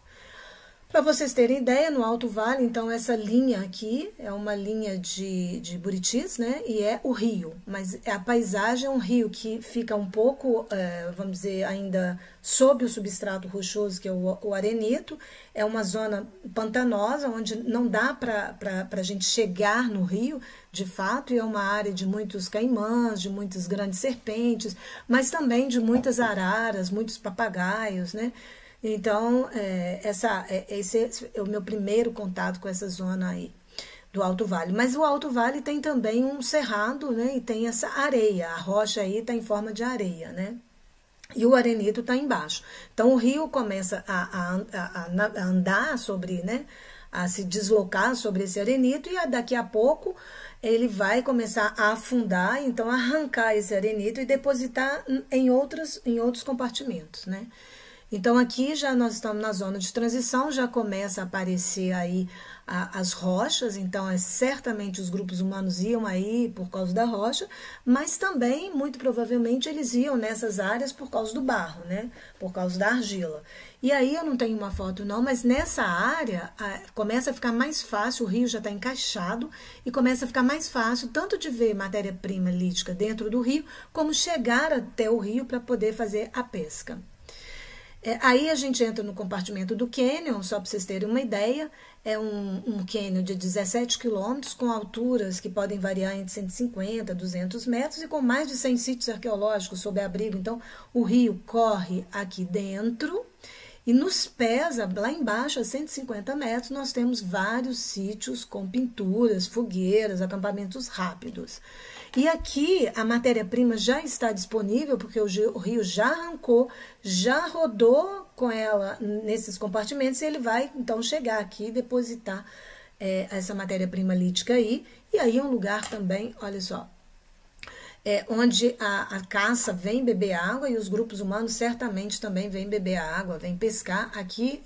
Para vocês terem ideia, no Alto Vale, então, essa linha aqui é uma linha de buritis, né? E é o rio, mas a paisagem é um rio que fica um pouco, vamos dizer, ainda sob o substrato rochoso, que é o arenito. É uma zona pantanosa, onde não dá para a gente chegar no rio, de fato, e é uma área de muitos caimãs, de muitas grandes serpentes, mas também de muitas araras, muitos papagaios, né? Então, esse é o meu primeiro contato com essa zona aí do Alto Vale. Mas o Alto Vale tem também um cerrado, né? E tem essa areia, a rocha aí está em forma de areia, né? E o arenito está embaixo. Então, o rio começa a andar sobre, né? A se deslocar sobre esse arenito, e daqui a pouco ele vai começar a afundar, então arrancar esse arenito e depositar em outros compartimentos, né? Então, aqui já nós estamos na zona de transição, já começa a aparecer aí as rochas, então certamente os grupos humanos iam aí por causa da rocha, mas também, muito provavelmente, eles iam nessas áreas por causa do barro, né? Por causa da argila. E aí eu não tenho uma foto não, mas nessa área começa a ficar mais fácil, o rio já está encaixado, e começa a ficar mais fácil tanto de ver matéria-prima lítica dentro do rio, como chegar até o rio para poder fazer a pesca. Aí a gente entra no compartimento do cânion, só para vocês terem uma ideia, é um cânion de 17 quilômetros, com alturas que podem variar entre 150 a 200 metros, e com mais de 100 sítios arqueológicos sob abrigo. Então, o rio corre aqui dentro, e nos pés, lá embaixo, a 150 metros, nós temos vários sítios com pinturas, fogueiras, acampamentos rápidos. E aqui a matéria-prima já está disponível, porque o rio já arrancou, já rodou com ela nesses compartimentos, e ele vai então chegar aqui e depositar essa matéria-prima lítica aí. E aí é um lugar também, olha só, onde a caça vem beber água, e os grupos humanos certamente também vêm beber água, vêm pescar. Aqui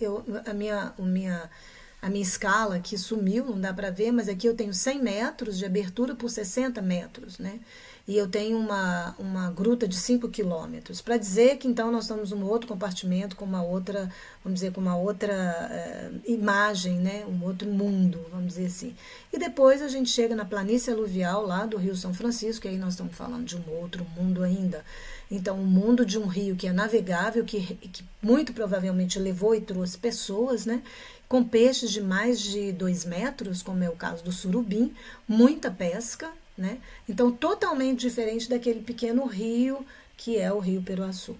a minha escala aqui sumiu, não dá para ver, mas aqui eu tenho 100 metros de abertura por 60 metros, né? E eu tenho uma gruta de 5 quilômetros, para dizer que então nós estamos num outro compartimento, com uma outra, vamos dizer, com uma outra imagem, né? Um outro mundo, vamos dizer assim. E depois a gente chega na planície aluvial lá do Rio São Francisco, e aí nós estamos falando de um outro mundo ainda. Então, um mundo de um rio que é navegável, que muito provavelmente levou e trouxe pessoas, né? Com peixes de mais de 2 metros, como é o caso do surubim, muita pesca, né? Então, totalmente diferente daquele pequeno rio que é o rio Peruaçu.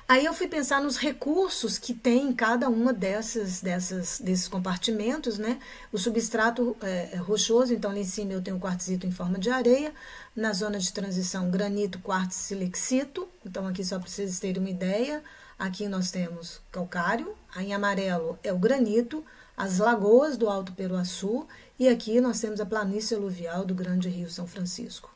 Aí eu fui pensar nos recursos que tem em cada uma desses compartimentos, né? O substrato rochoso, então lá em cima eu tenho quartzito em forma de areia, na zona de transição granito, quartzo, silexito. Então aqui só para vocês terem uma ideia, aqui nós temos calcário, aí em amarelo é o granito, as lagoas do Alto Peruaçu, e aqui nós temos a planície aluvial do Grande Rio São Francisco.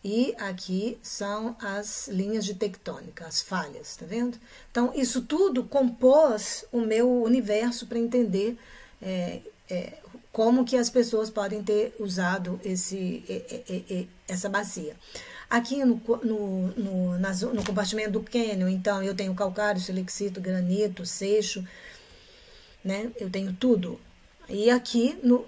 E aqui são as linhas de tectônica, as falhas, tá vendo? Então, isso tudo compôs o meu universo para entender como que as pessoas podem ter usado essa bacia. Aqui no compartimento do cânion, então, eu tenho calcário, silexito, granito, seixo, né? Eu tenho tudo. E aqui no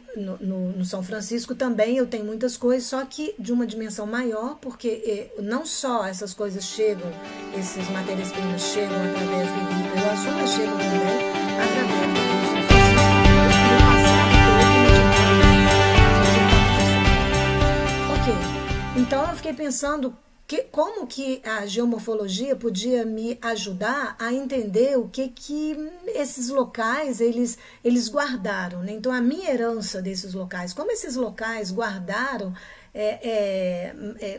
São Francisco também eu tenho muitas coisas, só que de uma dimensão maior, porque não só essas coisas chegam, essas matérias-primas chegam através do Rio Peruaçu, mas chegam também através do Rio São Francisco. Ok, então eu fiquei pensando como que a geomorfologia podia me ajudar a entender o que esses locais eles guardaram, né? Então, a minha herança desses locais, como esses locais guardaram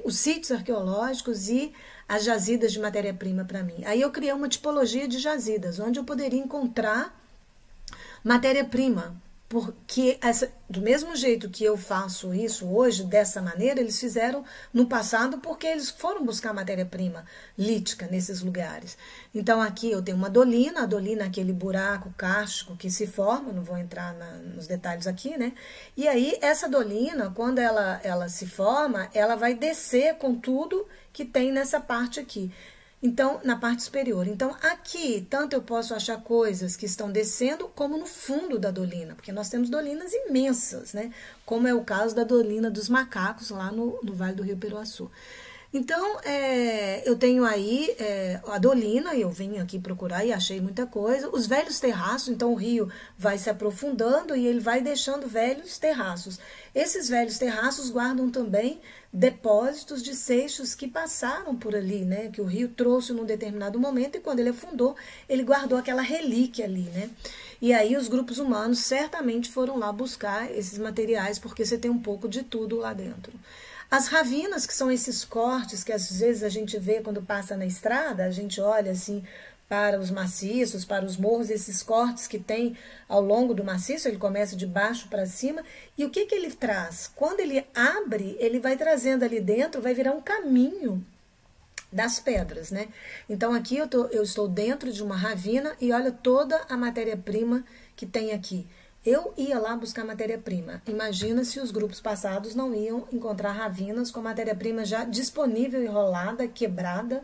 os sítios arqueológicos e as jazidas de matéria-prima para mim. Aí eu criei uma tipologia de jazidas, onde eu poderia encontrar matéria-prima porque do mesmo jeito que eu faço isso hoje, dessa maneira, eles fizeram no passado porque eles foram buscar matéria-prima lítica nesses lugares. Então aqui eu tenho uma dolina, a dolina é aquele buraco kárstico que se forma, não vou entrar nos detalhes aqui, né? E aí essa dolina, quando ela se forma, ela vai descer com tudo que tem nessa parte aqui. Então, na parte superior. Então, aqui, tanto eu posso achar coisas que estão descendo, como no fundo da dolina, porque nós temos dolinas imensas, né? Como é o caso da dolina dos macacos, lá no Vale do Rio Peruaçu. Então, eu tenho aí a dolina, eu vim aqui procurar e achei muita coisa. Os velhos terraços, então o rio vai se aprofundando e ele vai deixando velhos terraços. Esses velhos terraços guardam também depósitos de seixos que passaram por ali, né? Que o rio trouxe num determinado momento e quando ele afundou, ele guardou aquela relíquia ali, né? E aí os grupos humanos certamente foram lá buscar esses materiais, porque você tem um pouco de tudo lá dentro. As ravinas, que são esses cortes que às vezes a gente vê quando passa na estrada, a gente olha assim para os maciços, para os morros, esses cortes que tem ao longo do maciço, ele começa de baixo para cima, e o que ele traz? Quando ele abre, ele vai trazendo ali dentro, vai virar um caminho das pedras, né? Então aqui eu estou dentro de uma ravina e olha toda a matéria-prima que tem aqui. Eu ia lá buscar matéria-prima. Imagina se os grupos passados não iam encontrar ravinas com matéria-prima já disponível, enrolada, quebrada.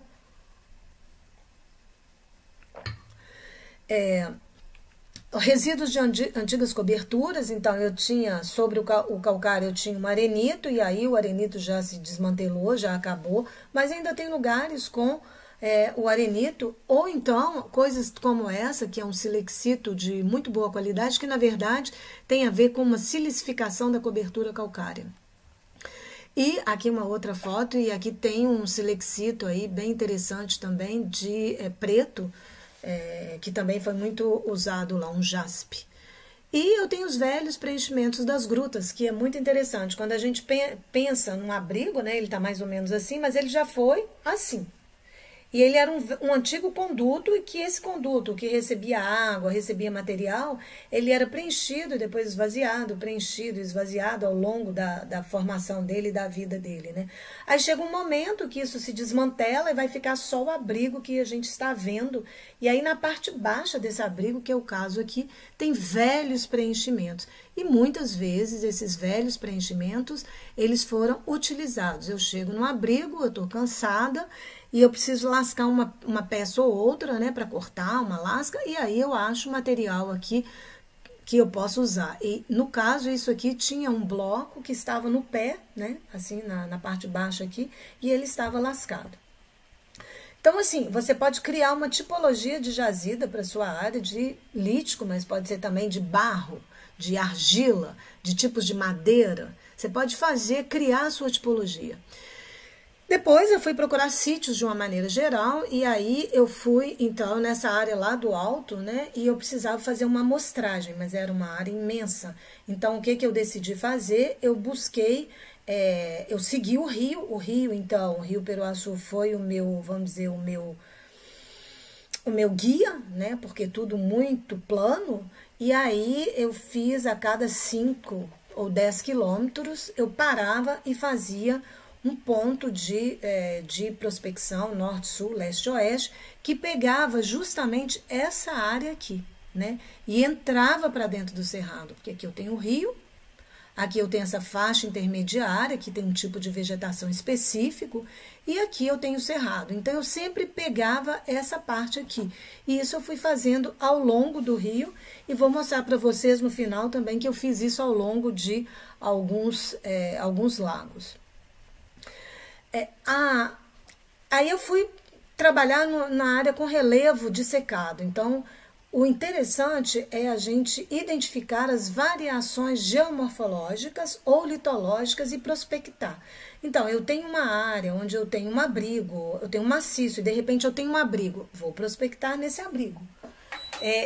Resíduos de antigas coberturas, então eu tinha, sobre o calcário eu tinha um arenito, e aí o arenito já se desmantelou, já acabou, mas ainda tem lugares com o arenito, ou então coisas como essa, que é um silexito de muito boa qualidade, que na verdade tem a ver com uma silicificação da cobertura calcária. E aqui uma outra foto, e aqui tem um silexito aí bem interessante também, de preto, que também foi muito usado lá, um jaspe. E eu tenho os velhos preenchimentos das grutas, que é muito interessante. Quando a gente pensa num abrigo, né, ele está mais ou menos assim, mas ele já foi assim. E ele era um antigo conduto, e que esse conduto que recebia água, recebia material, ele era preenchido e depois esvaziado, preenchido e esvaziado ao longo da formação dele e da vida dele, né? Aí chega um momento que isso se desmantela e vai ficar só o abrigo que a gente está vendo. E aí na parte baixa desse abrigo, que é o caso aqui, tem velhos preenchimentos. E muitas vezes esses velhos preenchimentos, eles foram utilizados. Eu chego no abrigo, eu estou cansada, e eu preciso lascar uma peça ou outra, né, para cortar uma lasca, e aí eu acho material aqui que eu posso usar. E no caso, isso aqui tinha um bloco que estava no pé, né, assim, na parte baixa aqui, e ele estava lascado. Então, assim, você pode criar uma tipologia de jazida para sua área de lítico, mas pode ser também de barro, de argila, de tipos de madeira. Você pode criar a sua tipologia. Depois eu fui procurar sítios de uma maneira geral, e aí eu fui, então, nessa área lá do alto, né, e eu precisava fazer uma amostragem, mas era uma área imensa. Então, o que eu decidi fazer? Eu busquei, eu segui o rio, então, o Rio Peruaçu foi o meu, vamos dizer, o meu guia, né, porque tudo muito plano, e aí eu fiz a cada 5 ou 10 quilômetros, eu parava e fazia um ponto de prospecção norte, sul, leste, oeste, que pegava justamente essa área aqui, né? E entrava para dentro do cerrado, porque aqui eu tenho o rio, aqui eu tenho essa faixa intermediária, que tem um tipo de vegetação específico, e aqui eu tenho o cerrado. Então, eu sempre pegava essa parte aqui. E isso eu fui fazendo ao longo do rio, e vou mostrar para vocês no final também que eu fiz isso ao longo de alguns lagos. Aí eu fui trabalhar na área com relevo de secado. Então, o interessante é a gente identificar as variações geomorfológicas ou litológicas e prospectar. Então, eu tenho uma área onde eu tenho um abrigo, eu tenho um maciço e de repente eu tenho um abrigo. Vou prospectar nesse abrigo.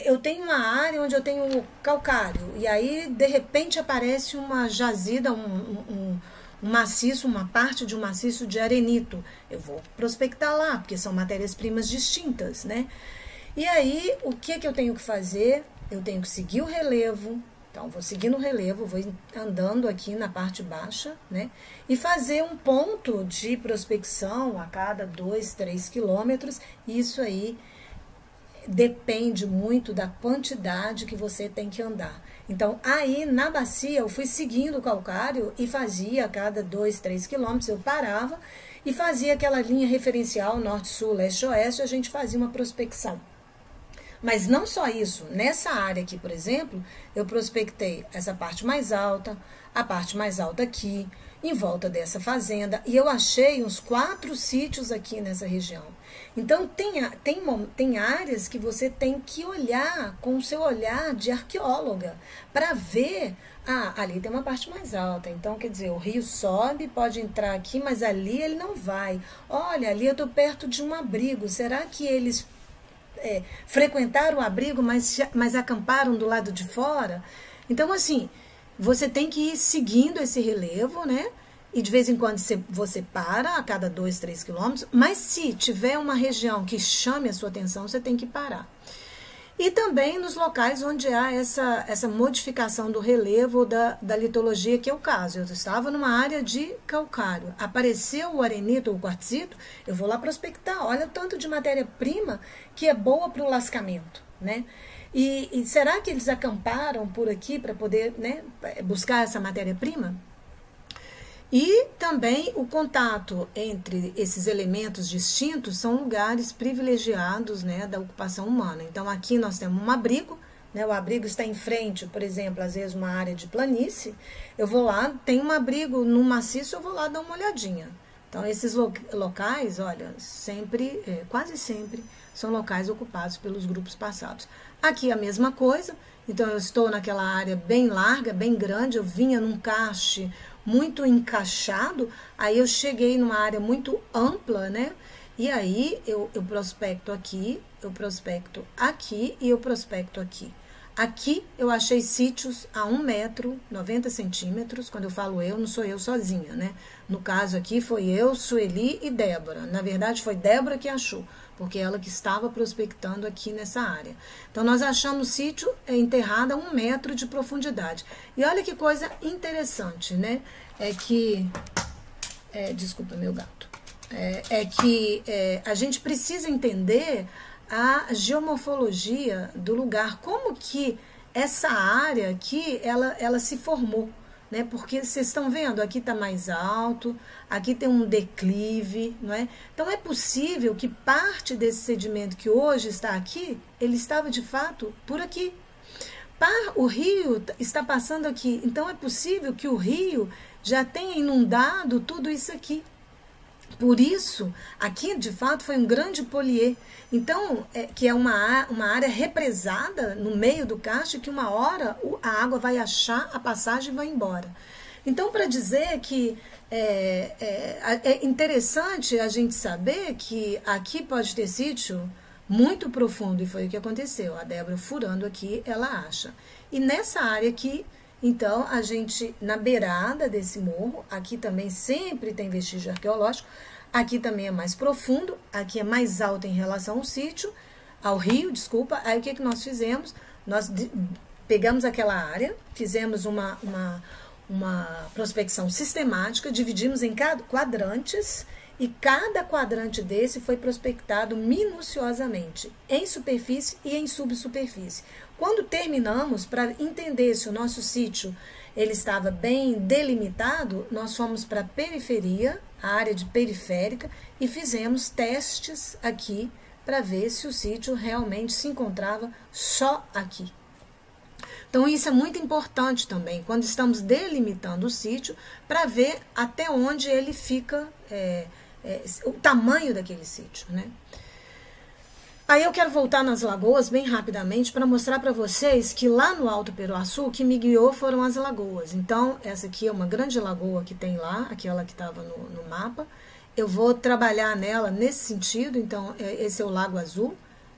Eu tenho uma área onde eu tenho calcário e aí de repente aparece uma jazida, um maciço, uma parte de um maciço de arenito. Eu vou prospectar lá, porque são matérias-primas distintas, né? E aí, o que eu tenho que fazer? Eu tenho que seguir o relevo, Então, vou seguindo o relevo, vou andando aqui na parte baixa, né? E fazer um ponto de prospecção a cada 2, 3 quilômetros. Isso aí depende muito da quantidade que você tem que andar. Então, aí na bacia, eu fui seguindo o calcário e fazia a cada 2, 3 quilômetros, eu parava e fazia aquela linha referencial norte-sul, leste-oeste, a gente fazia uma prospecção. Mas não só isso, nessa área aqui, por exemplo, eu prospectei essa parte mais alta, a parte mais alta aqui, em volta dessa fazenda, e eu achei uns 4 sítios aqui nessa região. Então, tem áreas que você tem que olhar com o seu olhar de arqueóloga, para ver, ali tem uma parte mais alta, então, quer dizer, o rio sobe, pode entrar aqui, mas ali ele não vai. Olha, ali eu estou perto de um abrigo, será que eles frequentaram o abrigo, mas acamparam do lado de fora? Então, assim, você tem que ir seguindo esse relevo, né? E de vez em quando você para a cada 2, 3 quilômetros, mas se tiver uma região que chame a sua atenção, você tem que parar. E também nos locais onde há essa modificação do relevo da litologia, que é o caso. Eu estava numa área de calcário, apareceu o arenito ou o quartzito, eu vou lá prospectar. Olha o tanto de matéria-prima que é boa para o lascamento, né? E será que eles acamparam por aqui para poder, né, buscar essa matéria-prima? E também o contato entre esses elementos distintos são lugares privilegiados, né, da ocupação humana. Então, aqui nós temos um abrigo, né, o abrigo está em frente, por exemplo, às vezes uma área de planície, eu vou lá, tem um abrigo no maciço, eu vou lá dar uma olhadinha. Então, esses locais, olha, quase sempre, são locais ocupados pelos grupos passados. Aqui a mesma coisa, então eu estou naquela área bem larga, bem grande, eu vinha num cache muito encaixado, aí eu cheguei numa área muito ampla, né? E aí eu prospecto aqui, eu prospecto aqui e eu prospecto aqui. Aqui eu achei sítios a 1 metro, 90 centímetros. Quando eu falo eu, não sou eu sozinha, né? No caso aqui foi eu, Sueli e Débora. Na verdade foi Débora que achou, porque ela que estava prospectando aqui nessa área. Então nós achamos sítio enterrado a 1 metro de profundidade. E olha que coisa interessante, né? Desculpa, meu gato. A gente precisa entender a geomorfologia do lugar, como que essa área aqui, ela se formou, né? Porque vocês estão vendo, aqui está mais alto, aqui tem um declive, não é? Então é possível que parte desse sedimento que hoje está aqui, ele estava de fato por aqui. O rio está passando aqui, então é possível que o rio já tenha inundado tudo isso aqui. Por isso, aqui de fato foi um grande poliê, então, que é uma área represada no meio do cacho, que uma hora a água vai achar a passagem e vai embora. Então, para dizer que é interessante a gente saber que aqui pode ter sítio muito profundo, e foi o que aconteceu. A Débora furando aqui, ela acha. E nessa área aqui, então, a gente, na beirada desse morro, aqui também sempre tem vestígio arqueológico, aqui também é mais profundo, aqui é mais alto em relação ao sítio, ao rio, desculpa. Aí o que nós fizemos? Nós pegamos aquela área, fizemos uma prospecção sistemática, dividimos em quadrantes, e cada quadrante desse foi prospectado minuciosamente, em superfície e em subsuperfície. Quando terminamos, para entender se o nosso sítio ele estava bem delimitado, nós fomos para a periferia, a área de periférica, e fizemos testes aqui para ver se o sítio realmente se encontrava só aqui. Então isso é muito importante também, quando estamos delimitando o sítio, para ver até onde ele fica, o tamanho daquele sítio, né? Aí eu quero voltar nas lagoas bem rapidamente para mostrar para vocês que lá no Alto Peroaçu, o que me guiou foram as lagoas. Então, essa aqui é uma grande lagoa que tem lá, aquela que estava no mapa. Eu vou trabalhar nela nesse sentido, então esse é o Lago Azul.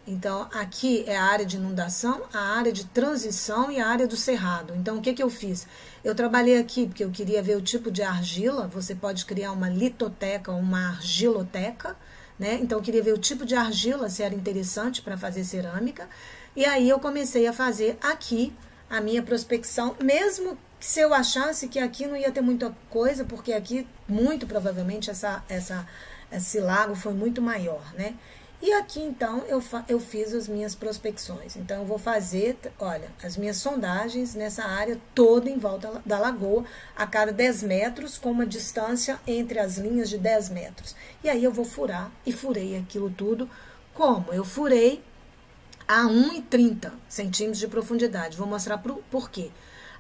Então, aqui é a área de inundação, a área de transição e a área do cerrado. Então, o que eu fiz? Eu trabalhei aqui porque eu queria ver o tipo de argila. Você pode criar uma litoteca ou uma argiloteca, né? Então, eu queria ver o tipo de argila, se era interessante para fazer cerâmica. E aí, eu comecei a fazer aqui a minha prospecção, mesmo se eu achasse que aqui não ia ter muita coisa, porque aqui, muito provavelmente, esse lago foi muito maior, né? E aqui, então, eu fiz as minhas prospecções. Então, eu vou fazer, olha, as minhas sondagens nessa área toda em volta da lagoa, a cada 10 metros, com uma distância entre as linhas de 10 metros. E aí eu vou furar, e furei aquilo tudo. Como? Eu furei a 1,30 centímetros de profundidade. Vou mostrar por quê.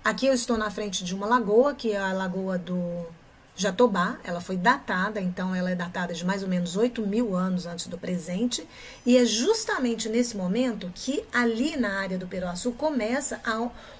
Aqui eu estou na frente de uma lagoa, que é a Lagoa do Jatobá. Ela foi datada, então ela é datada de mais ou menos 8.000 anos antes do presente, e é justamente nesse momento que ali na área do Peroaçu começa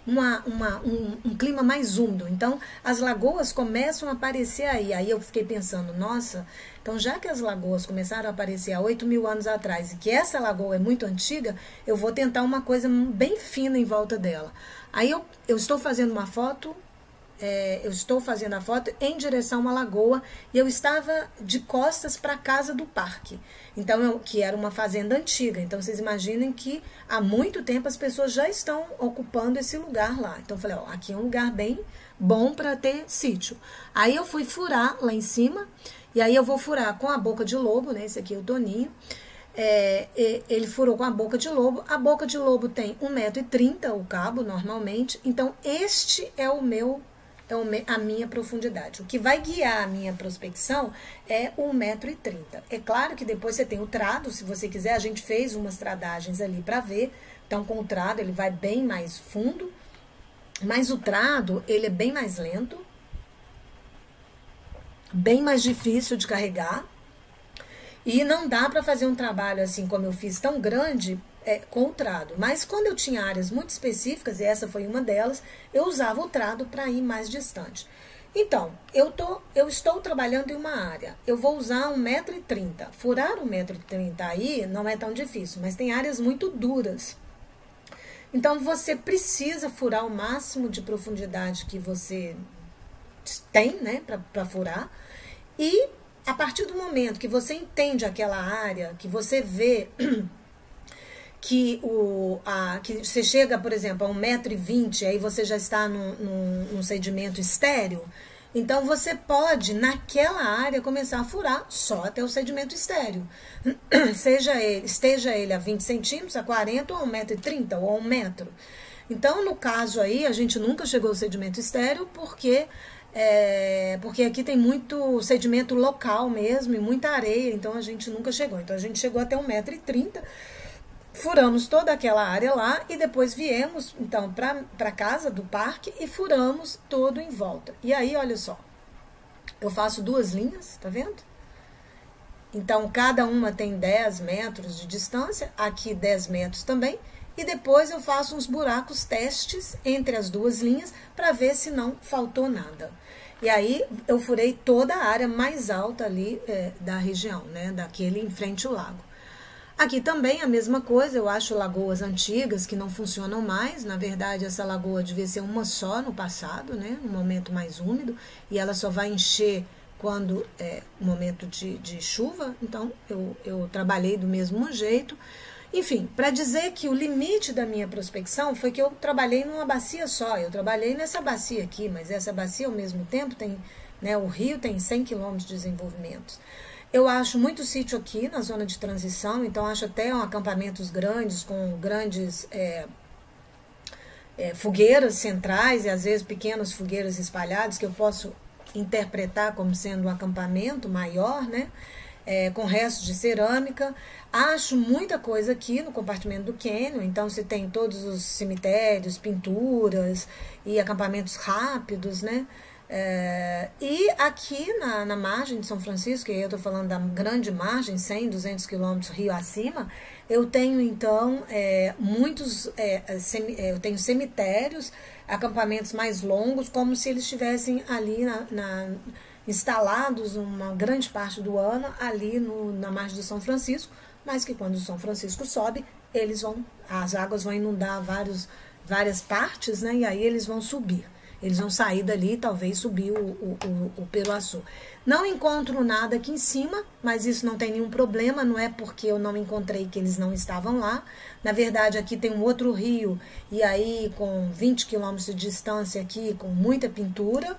um clima mais úmido, então as lagoas começam a aparecer aí eu fiquei pensando, nossa, então já que as lagoas começaram a aparecer há 8.000 anos atrás, e que essa lagoa é muito antiga, eu vou tentar uma coisa bem fina em volta dela. Aí eu estou fazendo uma foto, eu estou fazendo a foto em direção à lagoa, e eu estava de costas para a casa do parque, então que era uma fazenda antiga. Então vocês imaginem que há muito tempo as pessoas já estão ocupando esse lugar lá. Então eu falei, ó, aqui é um lugar bem bom para ter sítio. Aí eu fui furar lá em cima, e aí eu vou furar com a boca de lobo, né? Esse aqui é o Toninho. Ele furou com a boca de lobo. A boca de lobo tem 1,30 m o cabo normalmente. Então este é a minha profundidade. O que vai guiar a minha prospecção é 1,30 m. É claro que depois você tem o trado, se você quiser, a gente fez umas tradagens ali para ver. Então, com o trado, ele vai bem mais fundo, mas o trado, ele é bem mais lento, bem mais difícil de carregar, e não dá para fazer um trabalho assim como eu fiz, tão grande, com o trado. Mas quando eu tinha áreas muito específicas, e essa foi uma delas, eu usava o trado para ir mais distante. Então, eu estou trabalhando em uma área, eu vou usar 1,30 m. Furar 1,30 m aí não é tão difícil, mas tem áreas muito duras. Então, você precisa furar o máximo de profundidade que você tem, né, para furar. E a partir do momento que você entende aquela área, que você vê que você chega, por exemplo, a 1,20 m, aí você já está num sedimento estéril, então você pode, naquela área, começar a furar só até o sedimento estéril. Esteja ele a 20 centímetros, a 40, ou a 1,30 m, ou a 1 metro. Então, no caso aí, a gente nunca chegou ao sedimento estéril, porque aqui tem muito sedimento local mesmo, e muita areia, então a gente nunca chegou. Então, a gente chegou até 1,30 m, furamos toda aquela área lá, e depois viemos, então, para a casa do parque e furamos todo em volta. E aí, olha só, eu faço 2 linhas, tá vendo? Então, cada uma tem 10 metros de distância, aqui 10 metros também, e depois eu faço uns buracos testes entre as 2 linhas para ver se não faltou nada. E aí eu furei toda a área mais alta ali da região, né, daquele em frente ao lago. Aqui também a mesma coisa, eu acho lagoas antigas que não funcionam mais. Na verdade, essa lagoa devia ser uma só no passado, né, um momento mais úmido, e ela só vai encher quando é um momento de chuva. Então eu trabalhei do mesmo jeito. Enfim, para dizer que o limite da minha prospecção foi que eu trabalhei numa bacia só. Eu trabalhei nessa bacia aqui, mas essa bacia ao mesmo tempo tem, né, o rio tem 100 quilômetros de desenvolvimento. Eu acho muito sítio aqui na zona de transição, então acho até acampamentos grandes, com grandes fogueiras centrais e às vezes pequenas fogueiras espalhadas, que eu posso interpretar como sendo um acampamento maior, né? Com restos de cerâmica. Acho muita coisa aqui no compartimento do cânion, então você tem todos os cemitérios, pinturas e acampamentos rápidos, né? E aqui na margem de São Francisco, e eu estou falando da grande margem, 100, 200 quilômetros rio acima, eu tenho então eu tenho cemitérios, acampamentos mais longos, como se eles estivessem ali instalados uma grande parte do ano ali na margem do São Francisco, mas que quando o São Francisco sobe, as águas vão inundar várias partes, né, e aí eles vão subir. Eles vão sair dali e talvez subir o Peruaçu. Não encontro nada aqui em cima, mas isso não tem nenhum problema, não é porque eu não encontrei que eles não estavam lá. Na verdade, aqui tem um outro rio, e aí com 20 quilômetros de distância aqui, com muita pintura.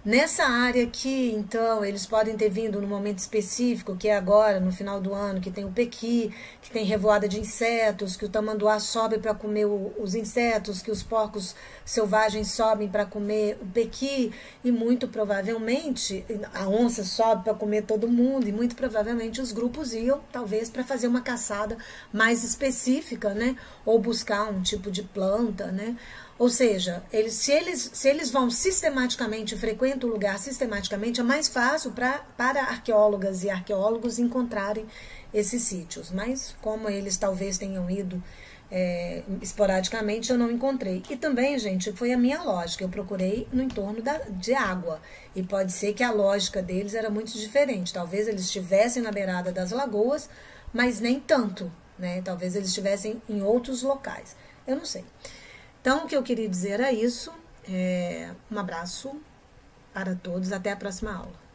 Nessa área aqui, então, eles podem ter vindo no momento específico, que é agora, no final do ano, que tem o pequi, que tem revoada de insetos, que o tamanduá sobe para comer os insetos, que os porcos selvagens sobem para comer o pequi, e muito provavelmente a onça sobe para comer todo mundo, e muito provavelmente os grupos iam, talvez, para fazer uma caçada mais específica, né? Ou buscar um tipo de planta, né? Ou seja, se eles vão sistematicamente, frequentam o lugar sistematicamente, é mais fácil para arqueólogas e arqueólogos encontrarem esses sítios. Mas como eles talvez tenham ido esporadicamente, eu não encontrei. E também, gente, foi a minha lógica. Eu procurei no entorno de água. E pode ser que a lógica deles era muito diferente. Talvez eles estivessem na beirada das lagoas, mas nem tanto, né? Talvez eles estivessem em outros locais. Eu não sei. Então, o que eu queria dizer é isso. Um abraço para todos. Até a próxima aula.